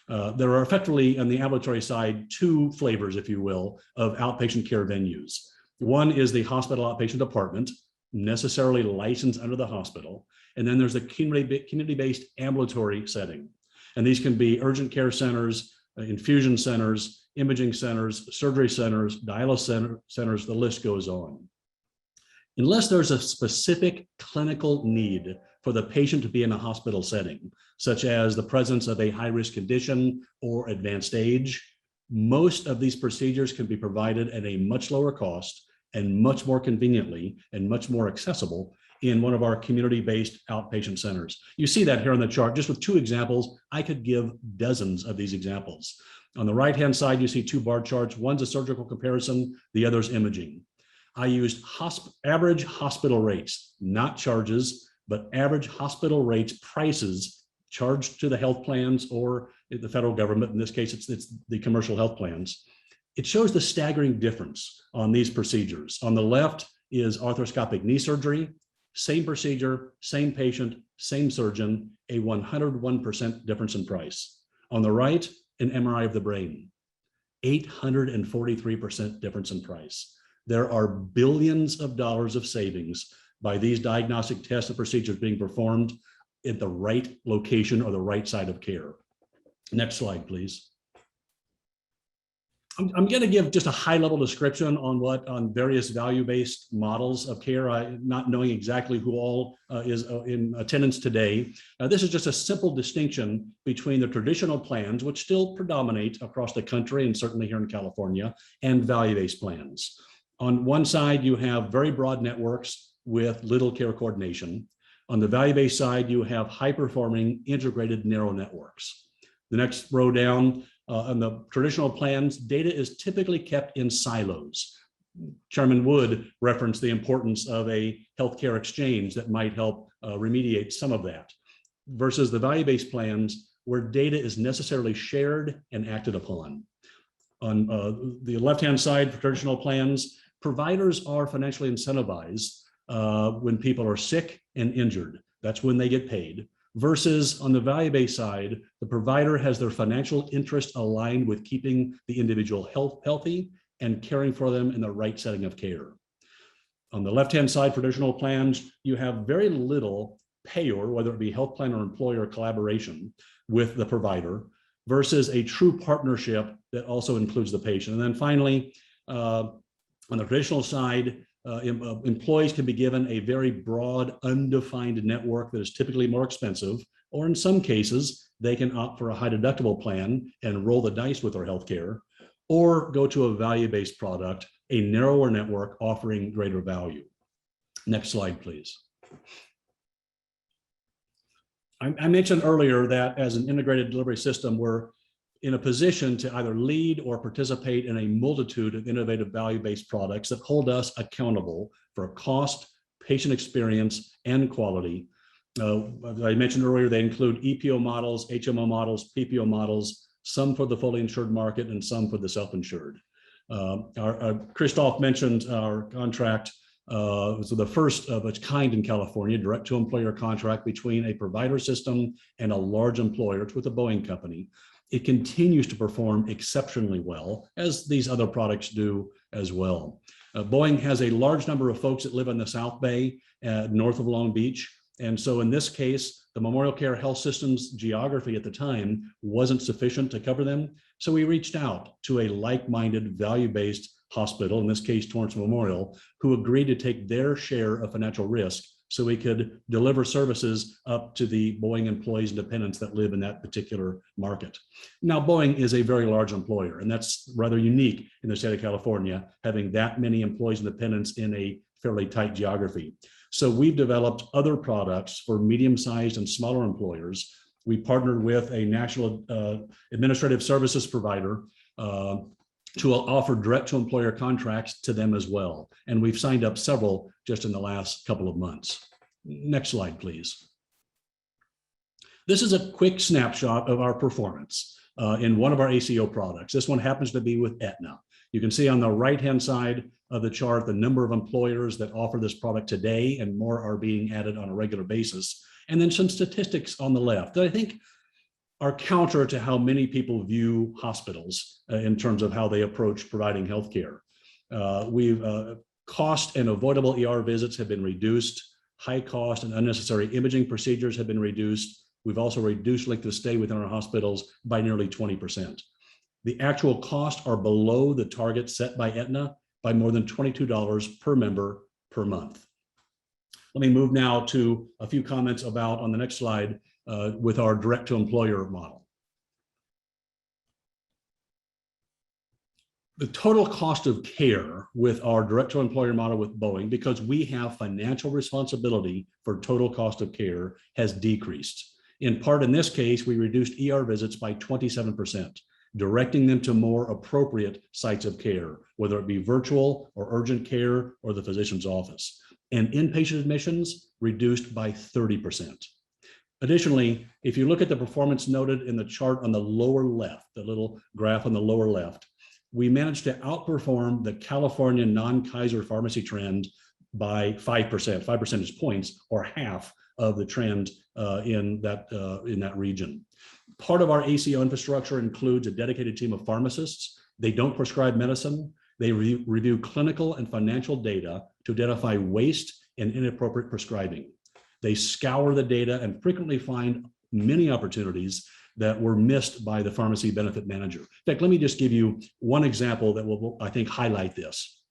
There are effectively, on the ambulatory side, two flavors, if you will, of outpatient care venues. One is the hospital outpatient department, necessarily licensed under the hospital. And then there's the community-based ambulatory setting. And these can be urgent care centers, infusion centers, imaging centers, surgery centers, dialysis centers, the list goes on. Unless there's a specific clinical need for the patient to be in a hospital setting, such as the presence of a high-risk condition or advanced age, most of these procedures can be provided at a much lower cost and much more conveniently and much more accessible in one of our community-based outpatient centers. You see that here on the chart, just with two examples. I could give dozens of these examples. On the right-hand side, you see two bar charts. One's a surgical comparison, the other's imaging. I used average hospital rates, not charges, but average hospital rates, prices charged to the health plans or the federal government. In this case, it's the commercial health plans. It shows the staggering difference on these procedures. On the left is arthroscopic knee surgery, same procedure, same patient, same surgeon, a 101% difference in price. On the right, an MRI of the brain, 843% difference in price. There are billions of dollars of savings by these diagnostic tests and procedures being performed at the right location or the right side of care. Next slide, please. I'm going to give just a high-level description on various value-based models of care, not knowing exactly who all is in attendance today. This is just a simple distinction between the traditional plans, which still predominate across the country and certainly here in California, and value-based plans. On one side, you have very broad networks with little care coordination. On the value-based side, you have high-performing integrated narrow networks. The next row down, on the traditional plans, data is typically kept in silos. Chairman Wood referenced the importance of a healthcare exchange that might help remediate some of that, versus the value-based plans where data is necessarily shared and acted upon. On the left-hand side for traditional plans, providers are financially incentivized when people are sick and injured. That's when they get paid. Versus on the value-based side, the provider has their financial interest aligned with keeping the individual healthy and caring for them in the right setting of care. On the left-hand side, for traditional plans, you have very little payer, whether it be health plan or employer collaboration with the provider, versus a true partnership that also includes the patient. And then finally, on the traditional side, employees can be given a very broad, undefined network that is typically more expensive, or in some cases, they can opt for a high deductible plan and roll the dice with their healthcare, or go to a value-based product, a narrower network offering greater value. Next slide, please. I mentioned earlier that as an integrated delivery system, we're in a position to either lead or participate in a multitude of innovative value-based products that hold us accountable for cost, patient experience, and quality. As I mentioned earlier, they include EPO models, HMO models, PPO models, some for the fully insured market and some for the self-insured. Christoph mentioned our contract. So the first of its kind in California, direct-to-employer contract between a provider system and a large employer. It's with a Boeing company. It continues to perform exceptionally well, as these other products do as well. Boeing has a large number of folks that live in the South Bay, north of Long Beach. And so in this case, the Memorial Care Health System's geography at the time wasn't sufficient to cover them. So we reached out to a like-minded, value-based hospital, in this case, Torrance Memorial, who agreed to take their share of financial risk so we could deliver services up to the Boeing employees and dependents that live in that particular market. Now, Boeing is a very large employer, and that's rather unique in the state of California, having that many employees and dependents in a fairly tight geography. So we've developed other products for medium-sized and smaller employers. We partnered with a national administrative services provider to offer direct-to-employer contracts to them as well. And we've signed up several just in the last couple of months. Next slide, please. This is a quick snapshot of our performance in one of our ACO products. This one happens to be with Aetna. You can see on the right-hand side of the chart the number of employers that offer this product today, and more are being added on a regular basis. And then some statistics on the left that I think are counter to how many people view hospitals in terms of how they approach providing healthcare. Cost and avoidable ER visits have been reduced. High cost and unnecessary imaging procedures have been reduced. We've also reduced length of stay within our hospitals by nearly 20%. The actual costs are below the target set by Aetna by more than $22 per member per month. Let me move now to a few comments about, on the next slide, with our direct-to-employer model. The total cost of care with our direct-to-employer model with Boeing, because we have financial responsibility for total cost of care, has decreased. In part, in this case, we reduced ER visits by 27%, directing them to more appropriate sites of care, whether it be virtual or urgent care or the physician's office. And inpatient admissions reduced by 30%. Additionally, if you look at the performance noted in the chart on the lower left, the little graph on the lower left, we managed to outperform the California non-Kaiser pharmacy trend by 5 percentage points, or half of the trend in that region. Part of our ACO infrastructure includes a dedicated team of pharmacists. They don't prescribe medicine. They review clinical and financial data to identify waste and inappropriate prescribing. They scour the data and frequently find many opportunities that were missed by the pharmacy benefit manager. In fact, let me just give you one example that will, I think, highlight this.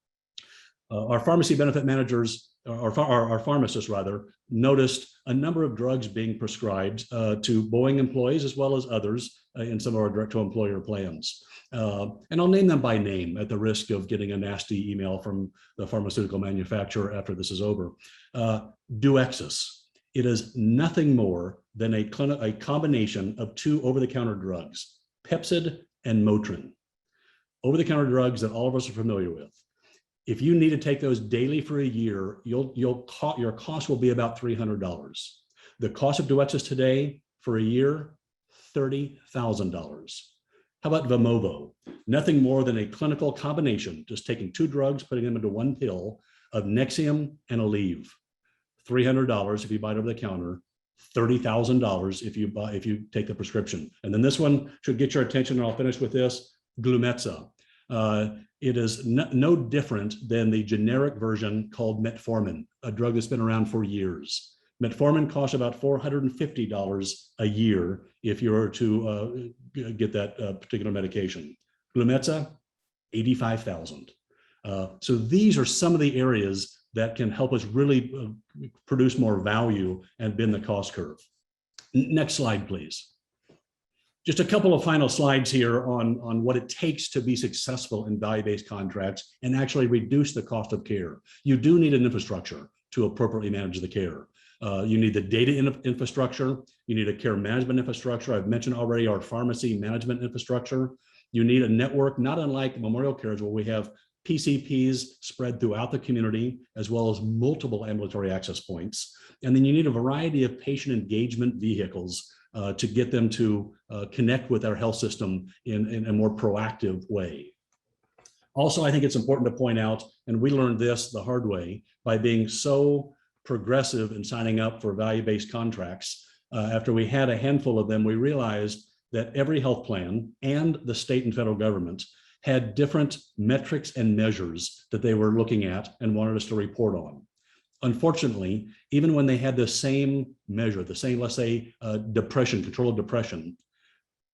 Our pharmacy benefit managers, our pharmacists rather, noticed a number of drugs being prescribed to Boeing employees as well as others in some of our direct-to-employer plans. And I'll name them by name at the risk of getting a nasty email from the pharmaceutical manufacturer after this is over. Duexis. It is nothing more than a combination of two over-the-counter drugs, Pepcid and Motrin. Over-the-counter drugs that all of us are familiar with. If you need to take those daily for a year, your cost will be about $300. The cost of Duexis today for a year, $30,000. How about Vimovo? Nothing more than a clinical combination, just taking two drugs, putting them into one pill of Nexium and Aleve. $300 if you buy it over the counter, $30,000 if you take the prescription. And then this one should get your attention, and I'll finish with this, Glumetza. It is no different than the generic version called metformin, a drug that's been around for years. Metformin costs about $450 a year if you were to get that particular medication. Glumetza, $85,000. So these are some of the areas that can help us really produce more value and bend the cost curve. Next slide, please. Just a couple of final slides here on what it takes to be successful in value-based contracts and actually reduce the cost of care. You do need an infrastructure to appropriately manage the care. You need the data infrastructure. You need a care management infrastructure. I've mentioned already our pharmacy management infrastructure. You need a network, not unlike Memorial Cares, where we have PCPs spread throughout the community, as well as multiple ambulatory access points. And then you need a variety of patient engagement vehicles to get them to connect with our health system in a more proactive way. Also, I think it's important to point out, and we learned this the hard way, by being so progressive in signing up for value-based contracts. After we had a handful of them, we realized that every health plan and the state and federal government had different metrics and measures that they were looking at and wanted us to report on. Unfortunately, even when they had the same measure, the same, let's say, depression, control of depression,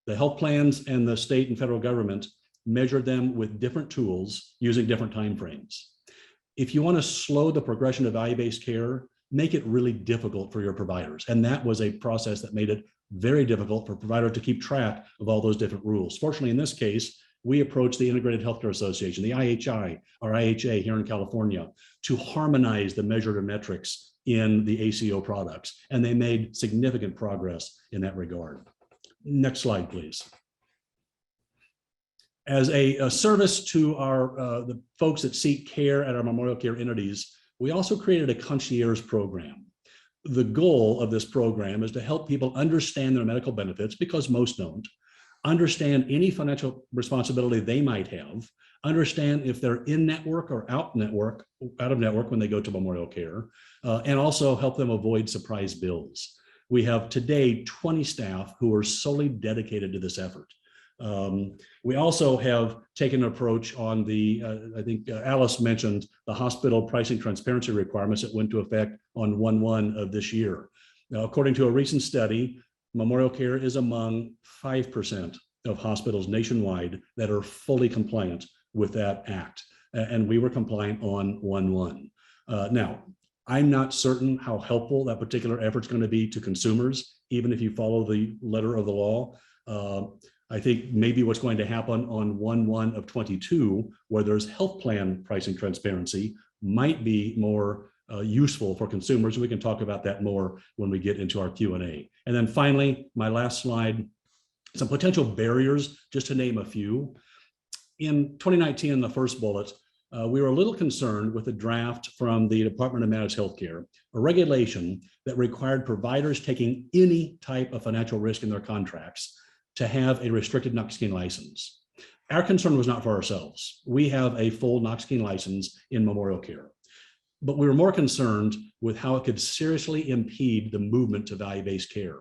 the health plans and the state and federal government measured them with different tools using different timeframes. If you want to slow the progression of value-based care, make it really difficult for your providers. And that was a process that made it very difficult for providers to keep track of all those different rules. Fortunately, in this case, we approached the Integrated Healthcare Association, the IHI, or IHA here in California, to harmonize the measured metrics in the ACO products. And they made significant progress in that regard. Next slide, please. As a service to the folks that seek care at our Memorial Care entities, we also created a concierge program. The goal of this program is to help people understand their medical benefits, because most don't, understand any financial responsibility they might have, understand if they're in network or out of network when they go to Memorial Care, and also help them avoid surprise bills. We have today 20 staff who are solely dedicated to this effort. We also have taken an approach on the, I think Alice mentioned the hospital pricing transparency requirements that went into effect on 1/1 of this year. Now, according to a recent study, Memorial Care is among 5% of hospitals nationwide that are fully compliant with that act. And we were compliant on 1/1. Now, I'm not certain how helpful that particular effort is going to be to consumers, even if you follow the letter of the law. I think maybe what's going to happen on 1/1 of 22, where there's health plan pricing transparency, might be more useful for consumers. We can talk about that more when we get into our Q&A. And then finally, my last slide, some potential barriers, just to name a few. In 2019, in the first bullet, we were a little concerned with a draft from the Department of Managed Healthcare, a regulation that required providers taking any type of financial risk in their contracts to have a restricted Knox-Keene license. Our concern was not for ourselves. We have a full Knox-Keene license in Memorial Care. But we were more concerned with how it could seriously impede the movement to value-based care.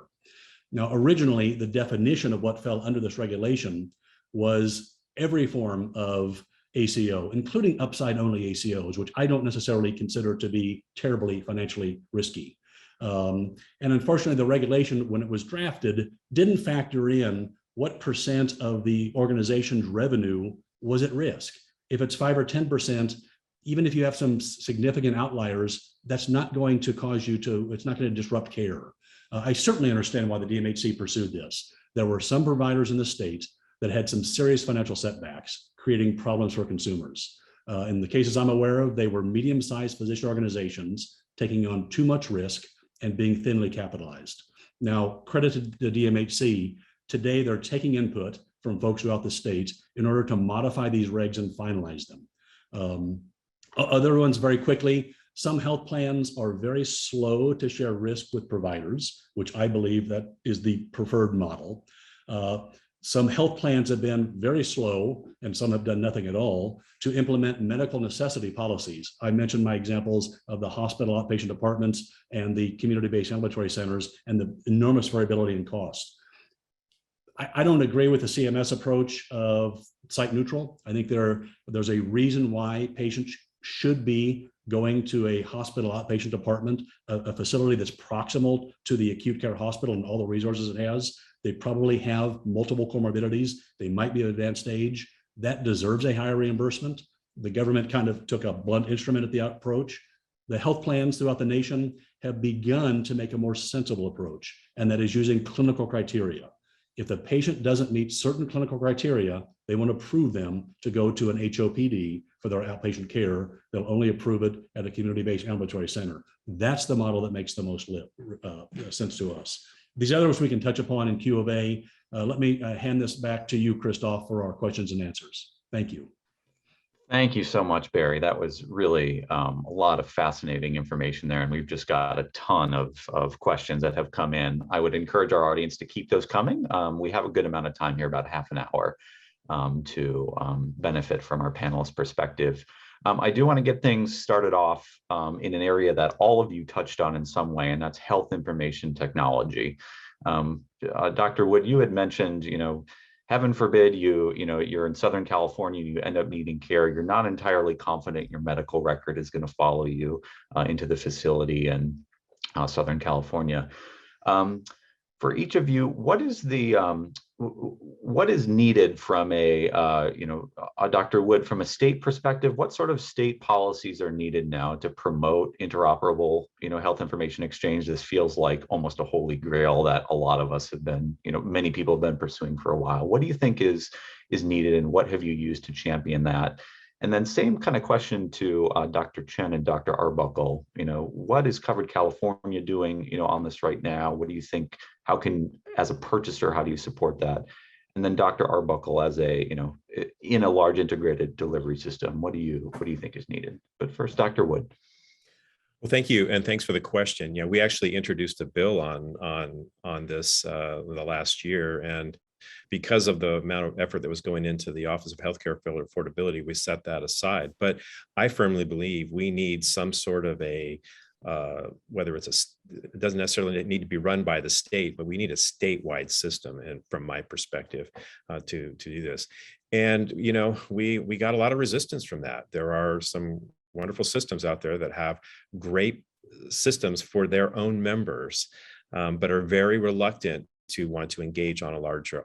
Now, originally, the definition of what fell under this regulation was every form of ACO, including upside-only ACOs, which I don't necessarily consider to be terribly financially risky. And unfortunately, the regulation, when it was drafted, didn't factor in what percent of the organization's revenue was at risk. If it's 5 or 10%, even if you have some significant outliers, that's not going to cause you to, it's not going to disrupt care. I certainly understand why the DMHC pursued this. There were some providers in the state that had some serious financial setbacks, creating problems for consumers. In the cases I'm aware of, they were medium-sized physician organizations taking on too much risk and being thinly capitalized. Now, credit to the DMHC, today they're taking input from folks throughout the state in order to modify these regs and finalize them. Other ones, very quickly, some health plans are very slow to share risk with providers, which I believe that is the preferred model. Some health plans have been very slow, and some have done nothing at all, to implement medical necessity policies. I mentioned my examples of the hospital outpatient departments and the community-based ambulatory centers and the enormous variability in cost. I don't agree with the CMS approach of site neutral. I think there's a reason why patients should be going to a hospital outpatient department, a facility that's proximal to the acute care hospital and all the resources it has. They probably have multiple comorbidities. They might be at advanced age. That deserves a higher reimbursement. The government kind of took a blunt instrument at the approach. The health plans throughout the nation have begun to make a more sensible approach, and that is using clinical criteria. If the patient doesn't meet certain clinical criteria, they want to approve them to go to an HOPD for their outpatient care. They'll only approve it at a community-based ambulatory center. That's the model that makes the most sense to us. These others we can touch upon in Q of A. Let me hand this back to you, Christoph, for our questions and answers. Thank you. Thank you so much, Barry. That was really a lot of fascinating information there, and we've just got a ton of questions that have come in. I would encourage our audience to keep those coming. We have a good amount of time here, about half an hour, to benefit from our panelists' perspective. I do want to get things started off in an area that all of you touched on in some way, and that's health information technology. Dr. Wood, you had mentioned, heaven forbid you're in Southern California, you end up needing care. You're not entirely confident your medical record is going to follow you into the facility in Southern California. For each of you, what is needed from Dr. Wood, from a state perspective? What sort of state policies are needed now to promote interoperable, health information exchange? This feels like almost a holy grail that a lot of us have been, many people have been pursuing for a while. What do you think is needed, and what have you used to champion that? And then same kind of question to Dr. Chen and Dr. Arbuckle. What is Covered California doing, on this right now? What do you think? As a purchaser, how do you support that? And then Dr. Arbuckle, as in a large integrated delivery system, what do you think is needed? But first, Dr. Wood. Well, thank you, and thanks for the question. We actually introduced a bill on this the last year, and because of the amount of effort that was going into the Office of Healthcare Affordability, we set that aside. But I firmly believe we need some sort of whether it doesn't necessarily need to be run by the state, but we need a statewide system, and from my perspective, to do this. And we got a lot of resistance from that. There are some wonderful systems out there that have great systems for their own members, but are very reluctant to want to engage on a larger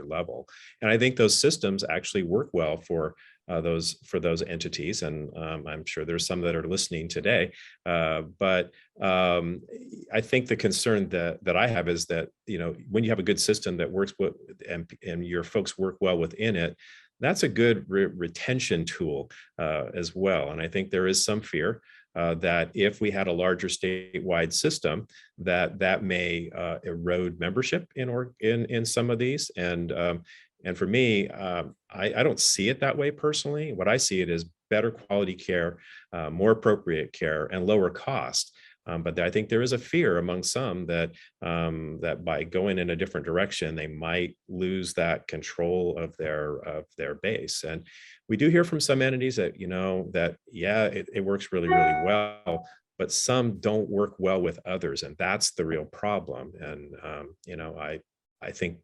level. And I think those systems actually work well for those entities, and I'm sure there's some that are listening today. But I think the concern that I have is that when you have a good system that works with, and your folks work well within it, that's a good retention tool as well. And I think there is some fear that if we had a larger statewide system, that may erode membership in some of these. And for me, I don't see it that way personally. What I see it as better quality care, more appropriate care, and lower cost. But I think there is a fear among some that by going in a different direction, they might lose that control of their base. And we do hear from some entities that it works really, really well, but some don't work well with others, and that's the real problem. And I think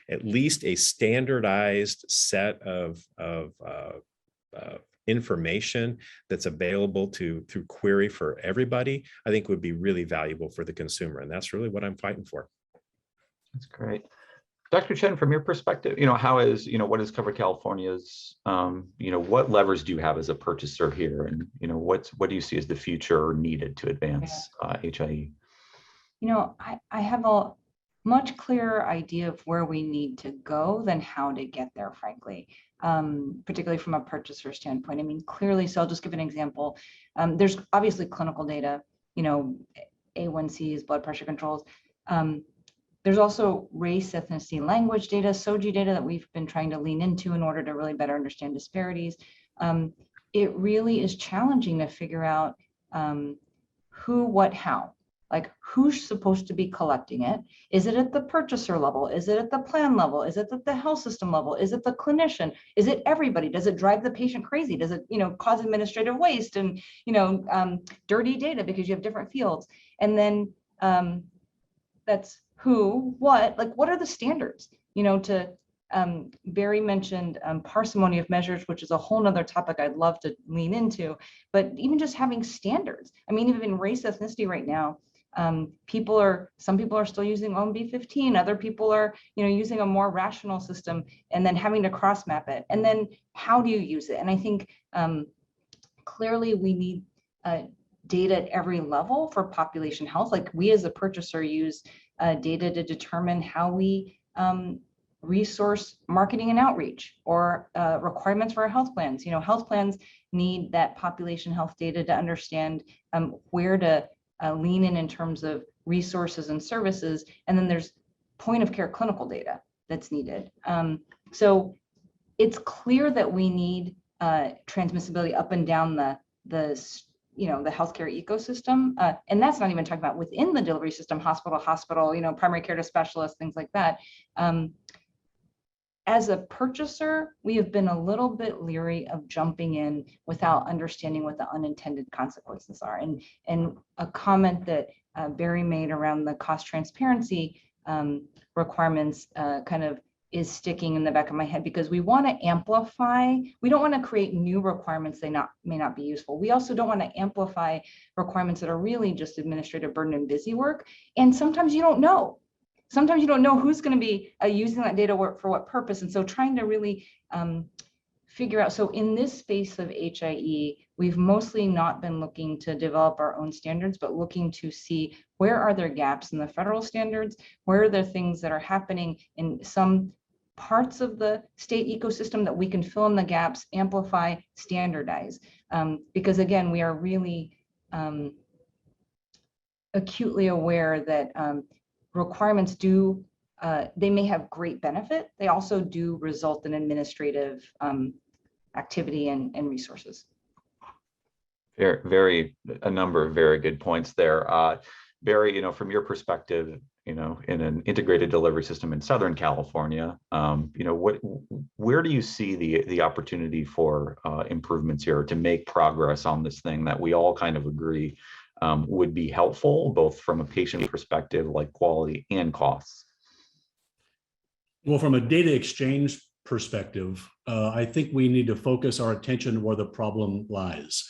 at least a standardized set of information that's available through query for everybody, I think would be really valuable for the consumer. And that's really what I'm fighting for. That's great. Dr. Chen, from your perspective, how is, what is Cover California's, what levers do you have as a purchaser here? And, what do you see as the future needed to advance HIE? I have a much clearer idea of where we need to go than how to get there, frankly, particularly from a purchaser standpoint. I mean, clearly, so I'll just give an example. There's obviously clinical data, A1Cs, blood pressure controls. There's also race, ethnicity, language data, SOGI data that we've been trying to lean into in order to really better understand disparities. It really is challenging to figure out who, what, how. Like, who's supposed to be collecting it? Is it at the purchaser level? Is it at the plan level? Is it at the health system level? Is it the clinician? Is it everybody? Does it drive the patient crazy? Does it, cause administrative waste and, dirty data because you have different fields? And then that's who, what, like, what are the standards? Barry mentioned parsimony of measures, which is a whole nother topic I'd love to lean into, but even just having standards. I mean, even in race ethnicity right now, some people are still using OMB15, other people are, using a more rational system, and then having to cross map it. And then how do you use it? And I think clearly we need data at every level for population health. Like, we as a purchaser use data to determine how we resource marketing and outreach, or requirements for our health plans. Health plans need that population health data to understand where to lean in terms of resources and services. And then there's point of care clinical data that's needed. So it's clear that we need transmissibility up and down the healthcare ecosystem. And that's not even talking about within the delivery system, hospital, primary care to specialists, things like that. As a purchaser, we have been a little bit leery of jumping in without understanding what the unintended consequences are. And a comment that Barry made around the cost transparency requirements kind of is sticking in the back of my head, because we want to amplify. We don't want to create new requirements that may not be useful. We also don't want to amplify requirements that are really just administrative burden and busy work. And sometimes you don't know. Sometimes you don't know who's going to be using that data for what purpose. And so trying to really figure out. So in this space of HIE, we've mostly not been looking to develop our own standards, but looking to see where are there gaps in the federal standards, where are there things that are happening in some parts of the state ecosystem that we can fill in the gaps, amplify, standardize. Because again, we are really acutely aware that requirements do, they may have great benefit. They also do result in administrative activity and resources. A number of very good points there. Barry, from your perspective, in an integrated delivery system in Southern California, where do you see the opportunity for improvements here to make progress on this thing that we all kind of agree would be helpful, both from a patient perspective, like quality and costs? Well, from a data exchange perspective, I think we need to focus our attention where the problem lies.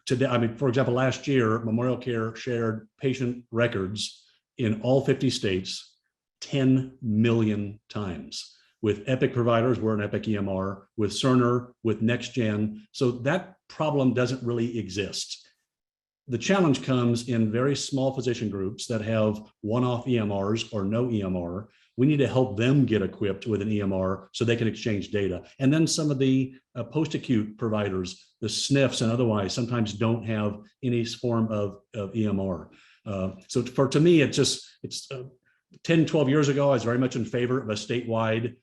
Today, for example, last year, Memorial Care shared patient records in all 50 states 10 million times with Epic providers. We're an Epic EMR, with Cerner, with NextGen. So that problem doesn't really exist. The challenge comes in very small physician groups that have one-off EMRs or no EMR. We need to help them get equipped with an EMR so they can exchange data. And then some of the post-acute providers, the SNFs and otherwise, sometimes don't have any form of EMR. So to me, it's 10, 12 years ago, I was very much in favor of a statewide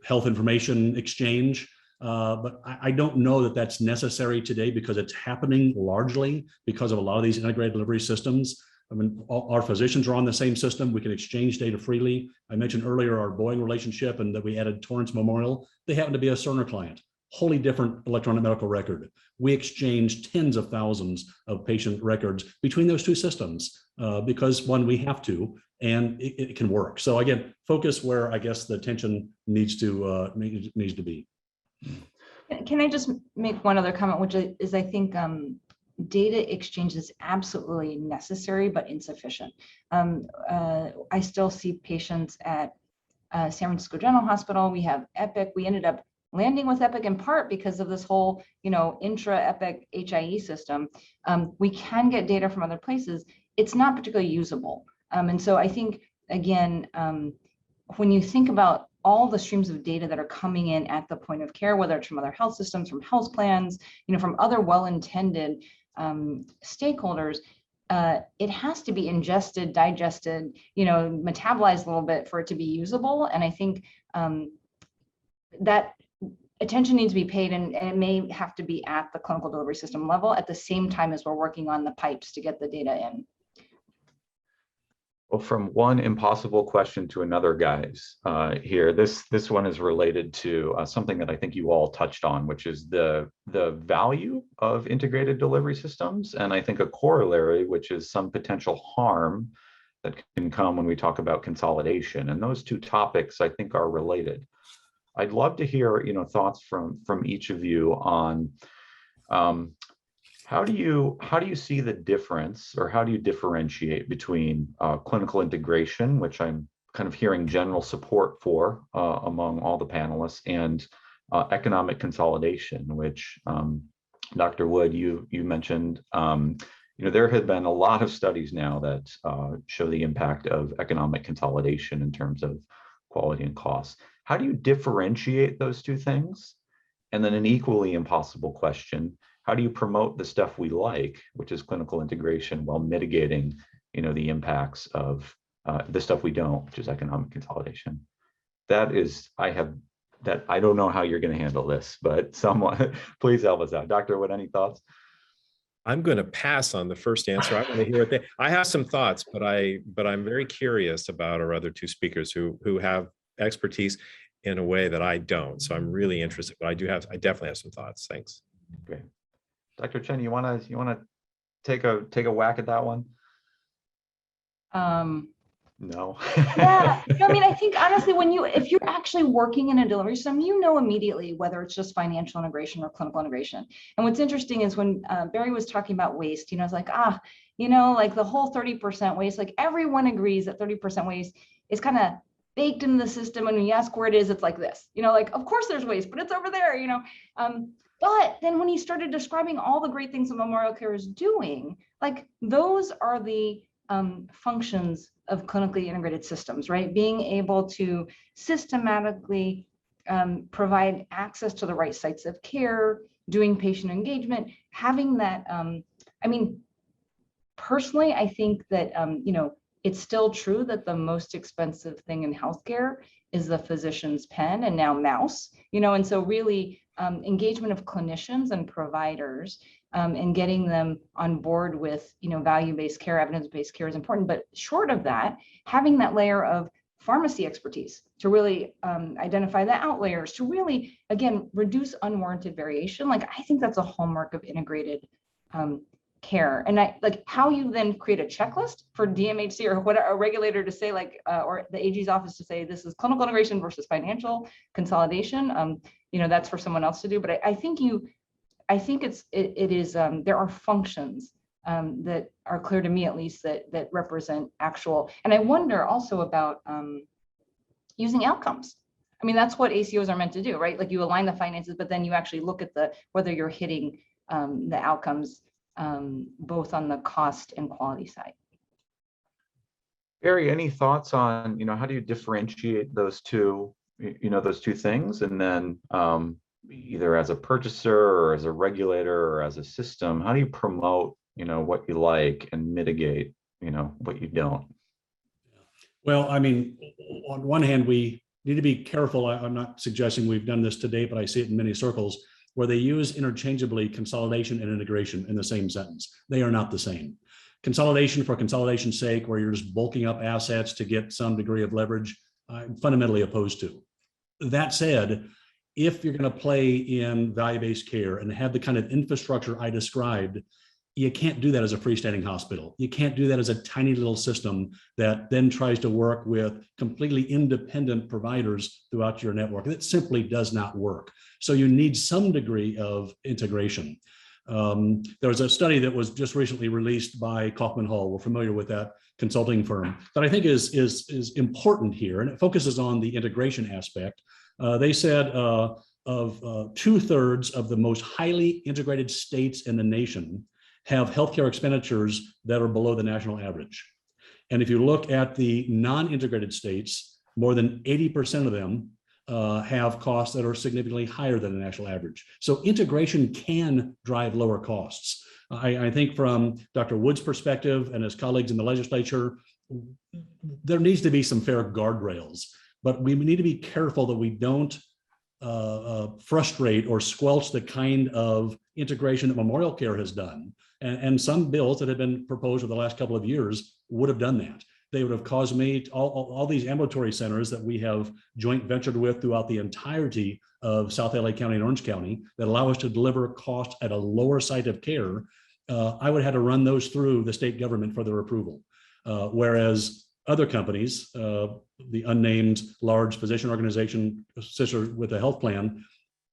health information exchange. But I don't know that that's necessary today, because it's happening largely because of a lot of these integrated delivery systems. Our physicians are on the same system. We can exchange data freely. I mentioned earlier our Boeing relationship and that we added Torrance Memorial. They happen to be a Cerner client, wholly different electronic medical record. We exchange tens of thousands of patient records between those two systems because, one, we have to, and it can work. So again, focus where I guess the attention needs to be. Can I just make one other comment, which is I think data exchange is absolutely necessary but insufficient. I still see patients at San Francisco General Hospital. We have Epic. We ended up landing with Epic in part because of this whole, intra-Epic HIE system. We can get data from other places. It's not particularly usable. And so I think, again, when you think about all the streams of data that are coming in at the point of care, whether it's from other health systems, from health plans, from other well-intended stakeholders, it has to be ingested, digested, metabolized a little bit for it to be usable. And I think that attention needs to be paid, and it may have to be at the clinical delivery system level at the same time as we're working on the pipes to get the data in. Well, from one impossible question to another, guys, here, this one is related to something that I think you all touched on, which is the value of integrated delivery systems. And I think a corollary, which is some potential harm that can come when we talk about consolidation. And those two topics, I think, are related. I'd love to hear, thoughts from each of you on how do you see the difference, or how do you differentiate between clinical integration, which I'm kind of hearing general support for among all the panelists, and economic consolidation, which Dr. Wood, you mentioned. There have been a lot of studies now that show the impact of economic consolidation in terms of quality and cost. How do you differentiate those two things? And then an equally impossible question: how do you promote the stuff we like, which is clinical integration, while mitigating, the impacts of the stuff we don't, which is economic consolidation? I don't know how you're going to handle this, but someone please help us out. Dr. Wood, any thoughts? I'm going to pass on the first answer. I want to hear what I have some thoughts, but I'm very curious about our other two speakers who have expertise in a way that I don't. So I'm really interested, but I definitely have some thoughts. Thanks. Great. Dr. Chen, you want to take a whack at that one? No. Yeah, I think honestly, if you're actually working in a delivery system, immediately whether it's just financial integration or clinical integration. And what's interesting is when Barry was talking about waste, I was like, like the whole 30% waste, like everyone agrees that 30% waste is kind of baked into the system. And when you ask where it is, it's like this, like, of course there's waste, but it's over there, But then when he started describing all the great things that Memorial Care is doing, like those are the functions of clinically integrated systems, right? Being able to systematically provide access to the right sites of care, doing patient engagement, having that, personally, I think that, it's still true that the most expensive thing in healthcare is the physician's pen and now mouse, and so really engagement of clinicians and providers and getting them on board with, value-based care, evidence-based care is important. But short of that, having that layer of pharmacy expertise to really identify the outliers, to really, again, reduce unwarranted variation. Like, I think that's a hallmark of integrated care. And how you then create a checklist for DMHC or what a regulator to say, or the AG's office to say, this is clinical integration versus financial consolidation. That's for someone else to do. But I think it is there are functions that are clear to me, at least, that represent actual. And I wonder also about using outcomes. That's what ACOs are meant to do, right? Like, you align the finances, but then you actually look at whether you're hitting the outcomes both on the cost and quality side. Barry, any thoughts on, how do you differentiate those two things? And then either as a purchaser or as a regulator or as a system, how do you promote, what you like and mitigate, what you don't? Well, on one hand, we need to be careful. I'm not suggesting we've done this today, but I see it in many circles where they use interchangeably consolidation and integration in the same sentence. They are not the same. Consolidation for consolidation's sake, where you're just bulking up assets to get some degree of leverage, I'm fundamentally opposed to. That said, if you're going to play in value-based care and have the kind of infrastructure I described, you can't do that as a freestanding hospital. You can't do that as a tiny little system that then tries to work with completely independent providers throughout your network. That simply does not work. So you need some degree of integration. There was a study that was just recently released by Kaufman Hall. We're familiar with that consulting firm that I think is important here, and it focuses on the integration aspect. They said of 2/3 of the most highly integrated states in the nation have healthcare expenditures that are below the national average. And if you look at the non-integrated states, more than 80% of them have costs that are significantly higher than the national average. So integration can drive lower costs. I think from Dr. Wood's perspective and his colleagues in the legislature, there needs to be some fair guardrails, but we need to be careful that we don't frustrate or squelch the kind of integration that Memorial Care has done. And some bills that have been proposed over the last couple of years would have done that. They would have caused me all these ambulatory centers that we have joint ventured with throughout the entirety of South LA County and Orange County that allow us to deliver cost at a lower site of care. I would have to run those through the state government for their approval. Whereas other companies, the unnamed large physician organization sister with a health plan,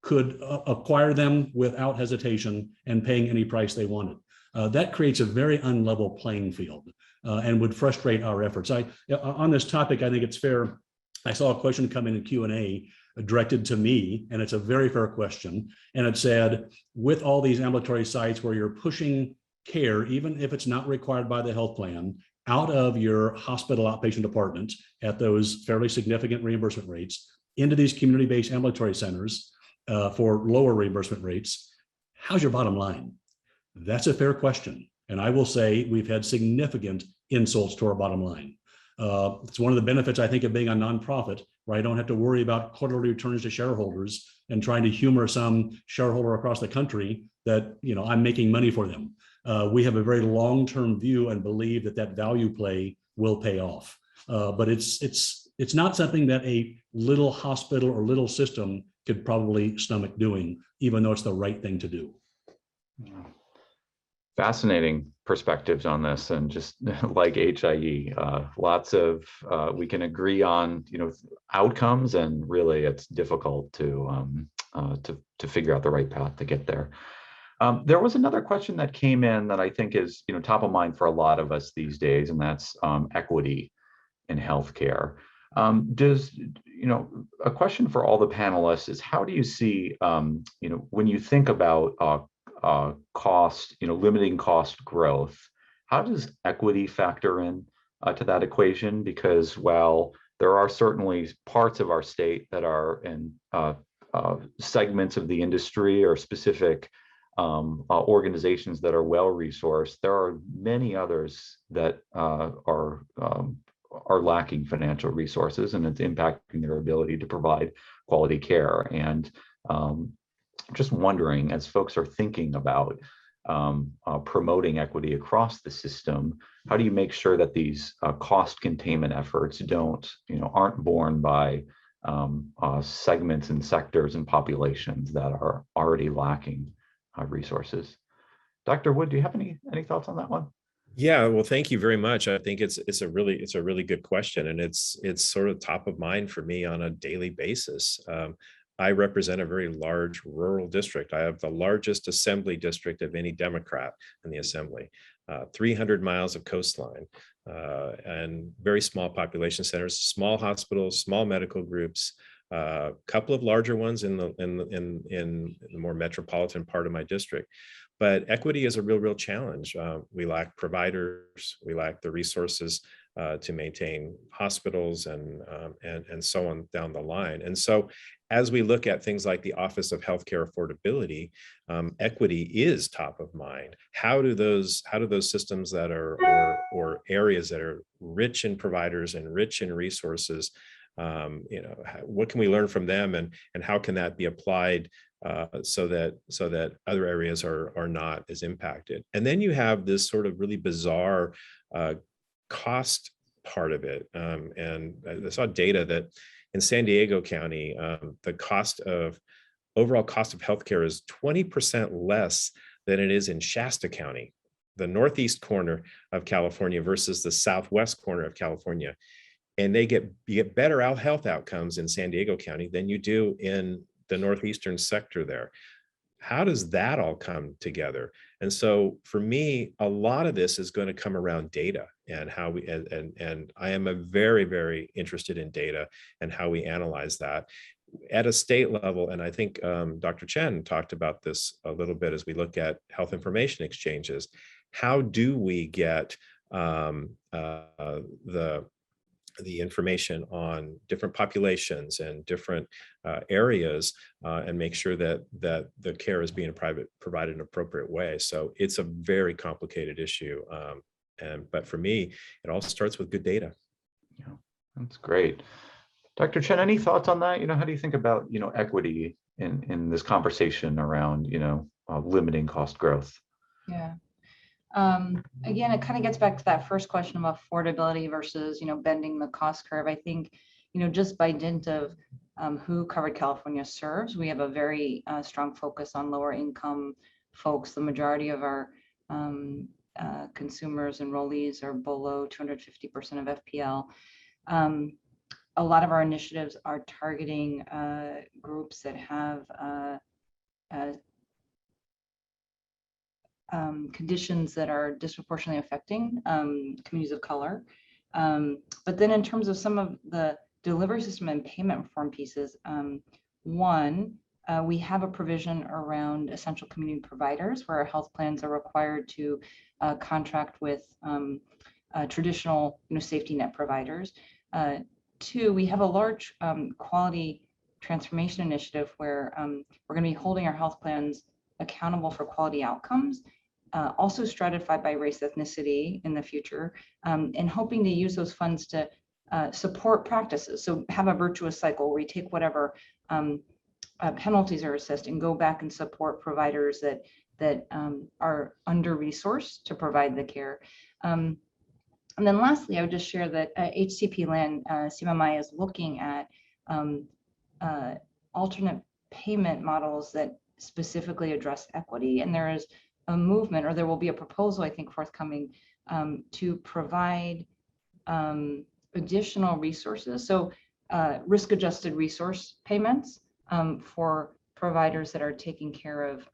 could acquire them without hesitation and paying any price they wanted. That creates a very unlevel playing field and would frustrate our efforts. On this topic, I think it's fair. I saw a question come in Q&A directed to me, and it's a very fair question. And it said, with all these ambulatory sites where you're pushing care, even if it's not required by the health plan, out of your hospital outpatient department at those fairly significant reimbursement rates into these community-based ambulatory centers for lower reimbursement rates, how's your bottom line? That's a fair question. And I will say we've had significant insults to our bottom line. It's one of the benefits, I think, of being a nonprofit, where I don't have to worry about quarterly returns to shareholders and trying to humor some shareholder across the country that, you know, I'm making money for them. We have a very long-term view and believe that that value play will pay off. But it's not something that a little hospital or little system could probably stomach doing, even though it's the right thing to do. Fascinating perspectives on this, and just like HIE, lots of we can agree on, you know, outcomes, and really it's difficult to figure out the right path to get there. There was another question that came in that I think is, you know, top of mind for a lot of us these days, and that's equity in healthcare. You know, a question for all the panelists is, how do you see, you know, when you think about cost, you know, limiting cost growth, how does equity factor in to that equation? Because while there are certainly parts of our state that are in segments of the industry or specific organizations that are well resourced, there are many others that are lacking financial resources, and it's impacting their ability to provide quality care. And just wondering, as folks are thinking about promoting equity across the system, how do you make sure that these cost containment efforts aren't borne by segments and sectors and populations that are already lacking resources? Dr. Wood, do you have any thoughts on that one? Yeah, well, thank you very much. I think it's a really good question, and it's sort of top of mind for me on a daily basis. I represent a very large rural district. I have the largest assembly district of any Democrat in the assembly, 300 miles of coastline, and very small population centers, small hospitals, small medical groups, a couple of larger ones in the more metropolitan part of my district. But equity is a real challenge. We lack providers, we lack the resources to maintain hospitals and so on down the line. And so as we look at things like the Office of Healthcare Affordability, equity is top of mind. How do those systems that are or areas that are rich in providers and rich in resources, what can we learn from them, and how can that be applied so that other areas are not as impacted? And then you have this sort of really bizarre cost part of it. And I saw data that in San Diego County, the overall cost of healthcare is 20% less than it is in Shasta County. the northeast corner of California versus the southwest corner of California, and you get better health outcomes in San Diego County than you do in the northeastern sector there. How does that all come together? And so for me, a lot of this is going to come around data and how we, and I am a very, very interested in data and how we analyze that at a state level. And I think Dr. Chen talked about this a little bit as we look at health information exchanges. How do we get the information on different populations and different areas and make sure that the care is being provided in an appropriate way? So it's a very complicated issue. But for me, it all starts with good data. Yeah, that's great. Dr. Chen, any thoughts on that? How do you think about, equity in this conversation around, limiting cost growth? Yeah. Again, it kind of gets back to that first question of affordability versus, bending the cost curve. I think, just by dint of who Covered California serves, we have a very strong focus on lower income folks. The majority of our consumers, enrollees are below 250% of FPL. A lot of our initiatives are targeting groups that have conditions that are disproportionately affecting communities of color. But then in terms of some of the delivery system and payment reform pieces, we have a provision around essential community providers where our health plans are required to contract with traditional safety net providers. Two, we have a large quality transformation initiative where we're going to be holding our health plans accountable for quality outcomes, also stratified by race, ethnicity in the future, and hoping to use those funds to support practices. So have a virtuous cycle where we take whatever penalties are assessed and go back and support providers that are under-resourced to provide the care. And then lastly, I would just share that HCP Land, CMMI is looking at alternate payment models that specifically address equity. And there is a movement, or there will be a proposal, I think, forthcoming to provide additional resources. So risk-adjusted resource payments for providers that are taking care of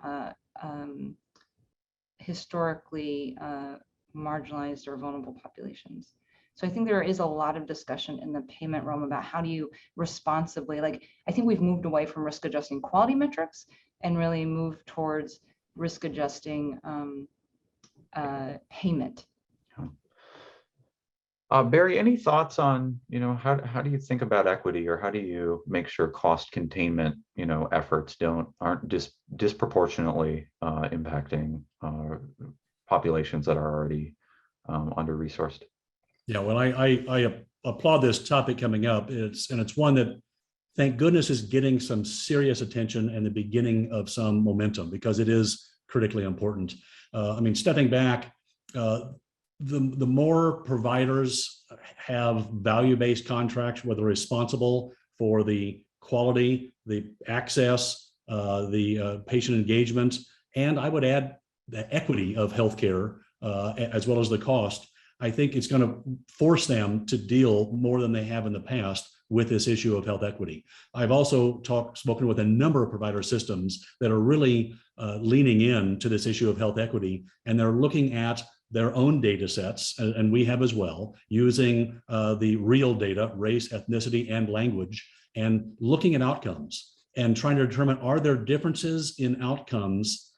historically marginalized or vulnerable populations. So I think there is a lot of discussion in the payment realm about how do you responsibly, I think we've moved away from risk adjusting quality metrics and really moved towards risk adjusting payment. Barry, any thoughts on, how do you think about equity, or how do you make sure cost containment, efforts aren't disproportionately impacting populations that are already under-resourced? Yeah, well, I applaud this topic coming up. It's one that, thank goodness, is getting some serious attention and the beginning of some momentum, because it is critically important. Stepping back, the more providers have value-based contracts where they're responsible for the quality, the access, the patient engagement, and I would add the equity of healthcare, as well as the cost, I think it's going to force them to deal more than they have in the past with this issue of health equity. I've also spoken with a number of provider systems that are really leaning in to this issue of health equity, and they're looking at their own data sets, and we have as well, using the real data, race, ethnicity, and language, and looking at outcomes and trying to determine, are there differences in outcomes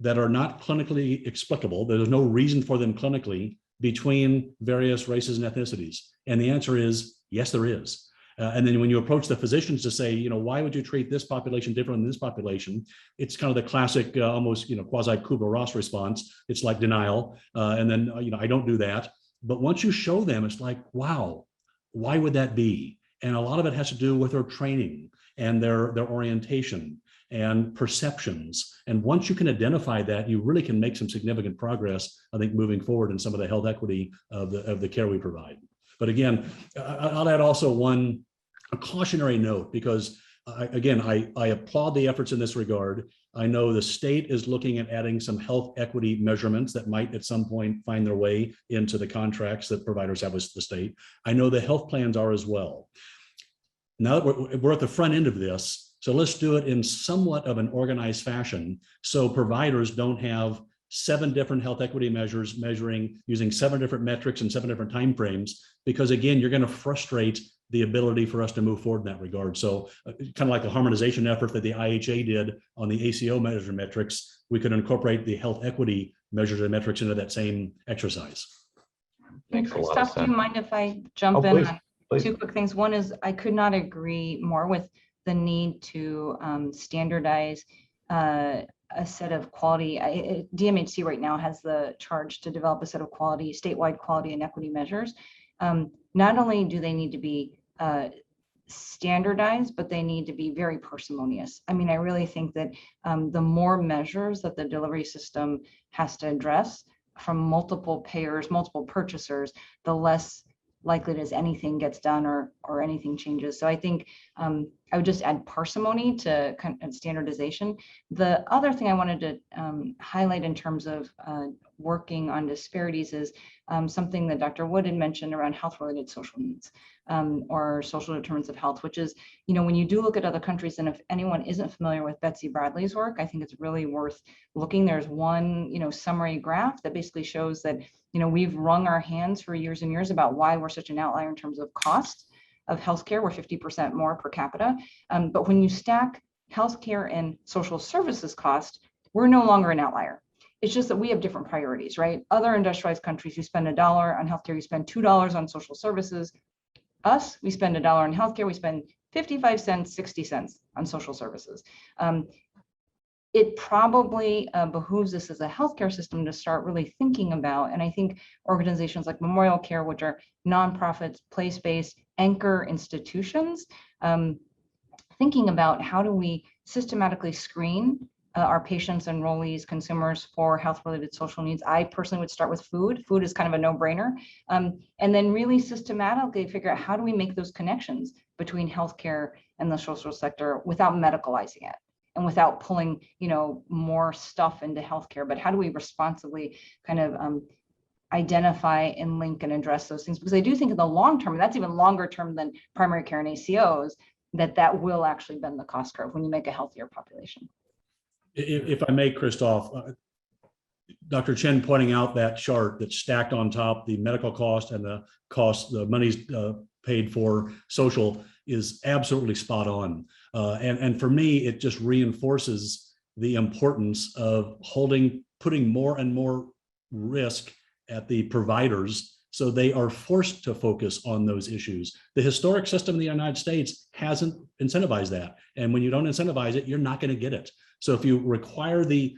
that are not clinically explicable, there's no reason for them clinically, between various races and ethnicities? And the answer is, yes, there is. And then when you approach the physicians to say, why would you treat this population different than this population? It's kind of the classic, almost, quasi Kubler-Ross response. It's like denial. And then, I don't do that. But once you show them, it's like, wow, why would that be? And a lot of it has to do with their training and their orientation and perceptions. And once you can identify that, you really can make some significant progress, I think, moving forward in some of the health equity of the care we provide. But again, I'll add also a cautionary note, because I applaud the efforts in this regard. I know the state is looking at adding some health equity measurements that might at some point find their way into the contracts that providers have with the state. I know the health plans are as well. Now that we're at the front end of this, so let's do it in somewhat of an organized fashion so providers don't have 7 different health equity measures measuring using 7 different metrics and 7 different timeframes, because again, you're going to frustrate the ability for us to move forward in that regard. So kind of like the harmonization effort that the IHA did on the ACO measure metrics, we could incorporate the health equity measures and metrics into that same exercise. Makes a lot of Christoph, do sense. you mind if I jump in Please, on please. 2 quick things? One is I could not agree more with the need to standardize a set of quality. DMHC right now has the charge to develop a set of statewide quality and equity measures. Not only do they need to be standardized, but they need to be very parsimonious. I mean, I really think that the more measures that the delivery system has to address from multiple payers, multiple purchasers, the less likely it is anything gets done or anything changes. So I think I would just add parsimony to kind of standardization. The other thing I wanted to highlight in terms of working on disparities is something that Dr. Wood had mentioned around health-related social needs or social determinants of health, which is, when you do look at other countries, and if anyone isn't familiar with Betsy Bradley's work, I think it's really worth looking. There's one, summary graph that basically shows that, we've wrung our hands for years and years about why we're such an outlier in terms of cost of healthcare. We're 50% more per capita. But when you stack healthcare and social services cost, we're no longer an outlier. It's just that we have different priorities, right? Other industrialized countries, you spend $1 on healthcare, you spend $2 on social services. Us, we spend $1 on healthcare, we spend 55 cents, 60 cents on social services. It probably behooves us as a healthcare system to start really thinking about, and I think organizations like Memorial Care, which are nonprofits, place-based, anchor institutions, thinking about how do we systematically screen our patients, enrollees, consumers for health-related social needs. I personally would start with food. Food is kind of a no-brainer. And then really systematically figure out how do we make those connections between healthcare and the social sector without medicalizing it and without pulling, more stuff into healthcare. But how do we responsibly kind of identify and link and address those things? Because I do think in the long term, and that's even longer term than primary care and ACOs, that will actually bend the cost curve when you make a healthier population. If I may, Christoph, Dr. Chen pointing out that chart that's stacked on top, the medical cost and the cost, the money's paid for social is absolutely spot on. And for me, it just reinforces the importance of putting more and more risk at the providers, so they are forced to focus on those issues. The historic system in the United States hasn't incentivized that. And when you don't incentivize it, you're not going to get it. So if you require the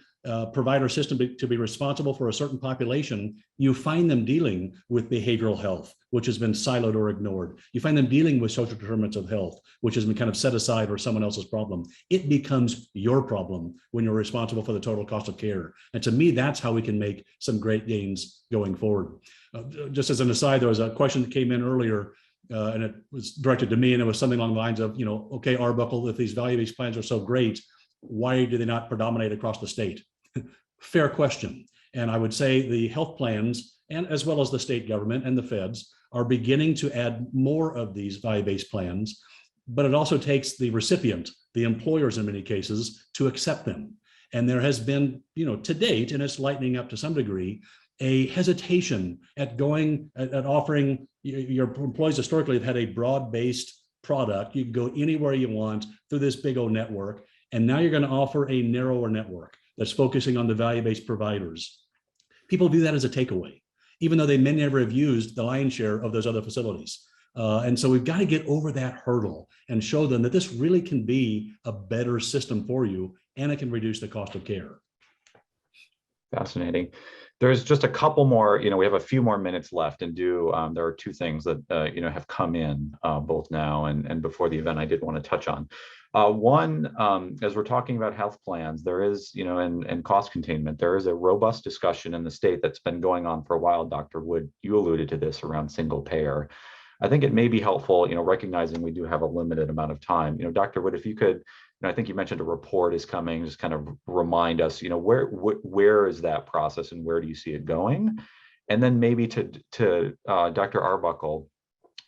provider system to be responsible for a certain population, you find them dealing with behavioral health, which has been siloed or ignored. You find them dealing with social determinants of health, which has been kind of set aside or someone else's problem. It becomes your problem when you're responsible for the total cost of care. And to me, that's how we can make some great gains going forward. Just as an aside, there was a question that came in earlier, and it was directed to me, and it was something along the lines of, okay, Arbuckle, if these value-based plans are so great, why do they not predominate across the state? Fair question. And I would say the health plans, and as well as the state government and the feds, are beginning to add more of these value-based plans, but it also takes the recipient, the employers in many cases, to accept them. And there has been, to date, and it's lightening up to some degree, a hesitation at offering. Your employees historically have had a broad-based product. You can go anywhere you want through this big old network. And now you're going to offer a narrower network that's focusing on the value-based providers. People view that as a takeaway, even though they may never have used the lion's share of those other facilities. And so we've got to get over that hurdle and show them that this really can be a better system for you, and it can reduce the cost of care. Fascinating. There's just a couple more, we have a few more minutes left, and there are 2 things that, have come in both now and before the event I did want to touch on. One, as we're talking about health plans, there is, and cost containment, there is a robust discussion in the state that's been going on for a while. Dr. Wood, you alluded to this around single payer. I think it may be helpful, recognizing we do have a limited amount of time. Dr. Wood, if you could I think you mentioned a report is coming. Just kind of remind us, where is that process and where do you see it going? And then maybe to Dr. Arbuckle,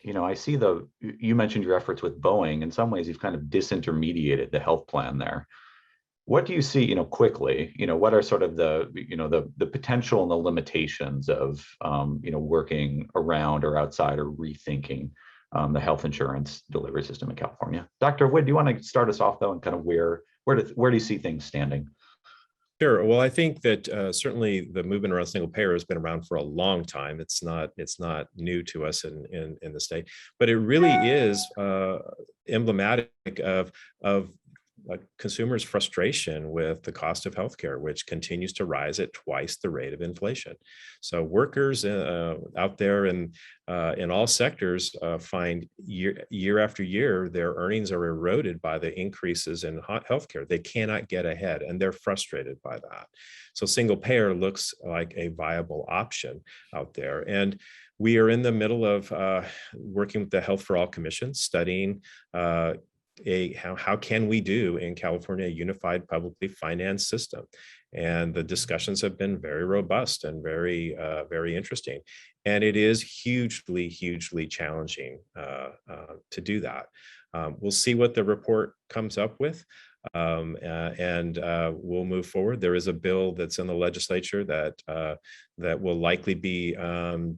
I see you mentioned your efforts with Boeing. In some ways, you've kind of disintermediated the health plan there. What do you see, quickly, what are sort of the potential and the limitations of, working around or outside or rethinking the health insurance delivery system in California? Dr. Wood, do you want to start us off though, and kind of where do you see things standing? Sure. Well, I think that certainly the movement around single payer has been around for a long time. It's not new to us in the state, but it really is emblematic of consumers' frustration with the cost of healthcare, which continues to rise at twice the rate of inflation. So workers out there in all sectors find year after year their earnings are eroded by the increases in healthcare. They cannot get ahead, and they're frustrated by that. So single payer looks like a viable option out there. And we are in the middle of working with the Health for All Commission, studying how can we do in California a unified publicly financed system. And the discussions have been very robust and very interesting. And it is hugely challenging to do that. We'll see what the report comes up with, and we'll move forward. There is a bill that's in the legislature that will likely be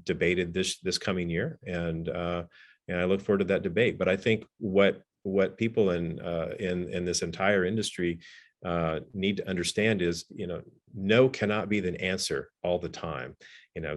debated this coming year, and I look forward to that debate. But I think what people in this entire industry need to understand is, no cannot be the answer all the time.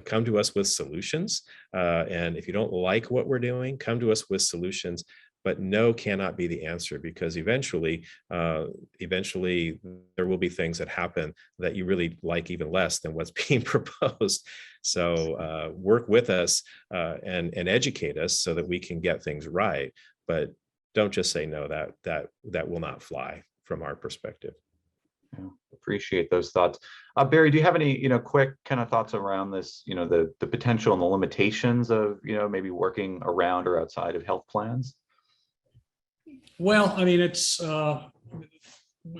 Come to us with solutions, and if you don't like what we're doing, come to us with solutions. But no cannot be the answer, because eventually there will be things that happen that you really like even less than what's being proposed. So work with us and educate us so that we can get things right. But don't just say no. That will not fly from our perspective. Yeah, appreciate those thoughts. Barry, do you have any quick kind of thoughts around this? The potential and the limitations of maybe working around or outside of health plans? Well, I mean, it's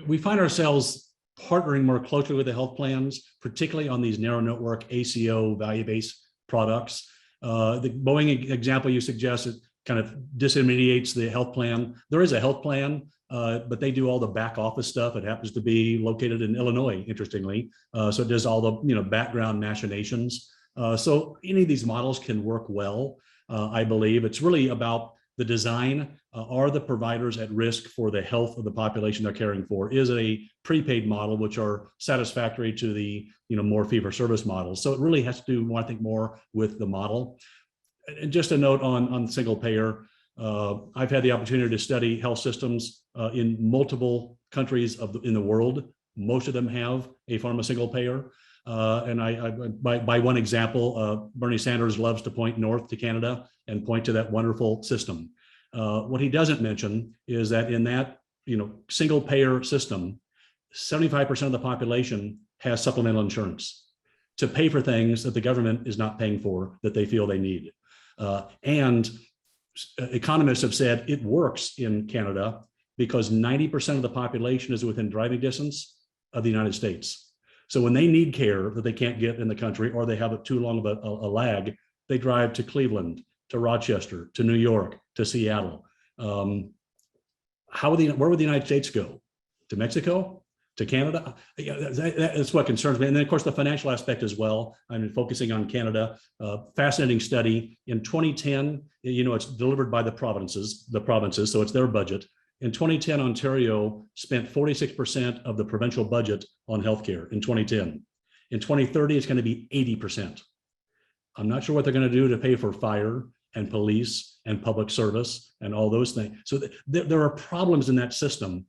we find ourselves partnering more closely with the health plans, particularly on these narrow network ACO value-based products. The Boeing example you suggested kind of disintermediates the health plan. There is a health plan, but they do all the back office stuff. It happens to be located in Illinois, interestingly. So it does all the background machinations. So any of these models can work well, I believe. It's really about the design. Are the providers at risk for the health of the population they're caring for? Is a prepaid model, which are satisfactory to the more fee-for-service models. So it really has to do, I think, more with the model. And just a note on single payer, I've had the opportunity to study health systems in multiple countries in the world. Most of them have a form of single payer. And by one example, Bernie Sanders loves to point north to Canada and point to that wonderful system. What he doesn't mention is that in that single payer system, 75% of the population has supplemental insurance to pay for things that the government is not paying for that they feel they need. And economists have said it works in Canada because 90% of the population is within driving distance of the United States. So when they need care that they can't get in the country, or they have too long of a lag, they drive to Cleveland, to Rochester, to New York, to Seattle. Where would the United States go? To Mexico? To Canada? That's what concerns me. And then, of course, the financial aspect as well. I'm focusing on Canada. Fascinating study. In 2010, it's delivered by the provinces, so it's their budget. In 2010, Ontario spent 46% of the provincial budget on healthcare in 2010. In 2030, it's going to be 80%. I'm not sure what they're going to do to pay for fire and police and public service and all those things. So there are problems in that system.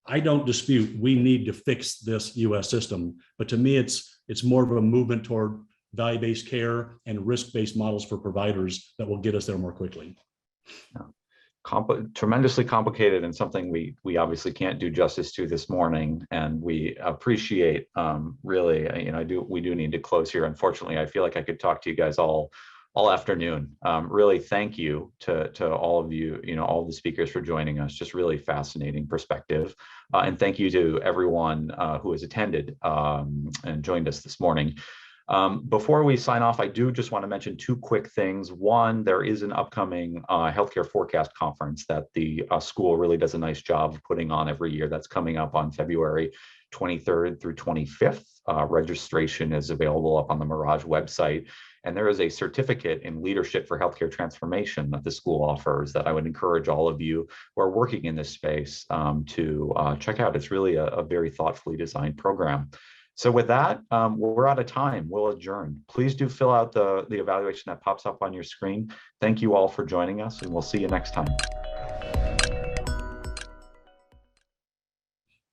I don't dispute we need to fix this US system, but to me, it's more of a movement toward value-based care and risk-based models for providers that will get us there more quickly. Yeah. Tremendously complicated, and something we obviously can't do justice to this morning, and we appreciate really, we do need to close here. Unfortunately, I feel like I could talk to you guys all all afternoon. Really, thank you to all of you, all the speakers for joining us. Just really fascinating perspective. And thank you to everyone who has attended and joined us this morning. Before we sign off, I do just want to mention two quick things. One, there is an upcoming healthcare forecast conference that the school really does a nice job of putting on every year. That's coming up on February 23rd through 25th. Registration is available up on the Mirage website. And there is a certificate in leadership for healthcare transformation that the school offers that I would encourage all of you who are working in this space to check out. It's really a very thoughtfully designed program. So with that, we're out of time. We'll adjourn. Please do fill out the evaluation that pops up on your screen. Thank you all for joining us, and we'll see you next time.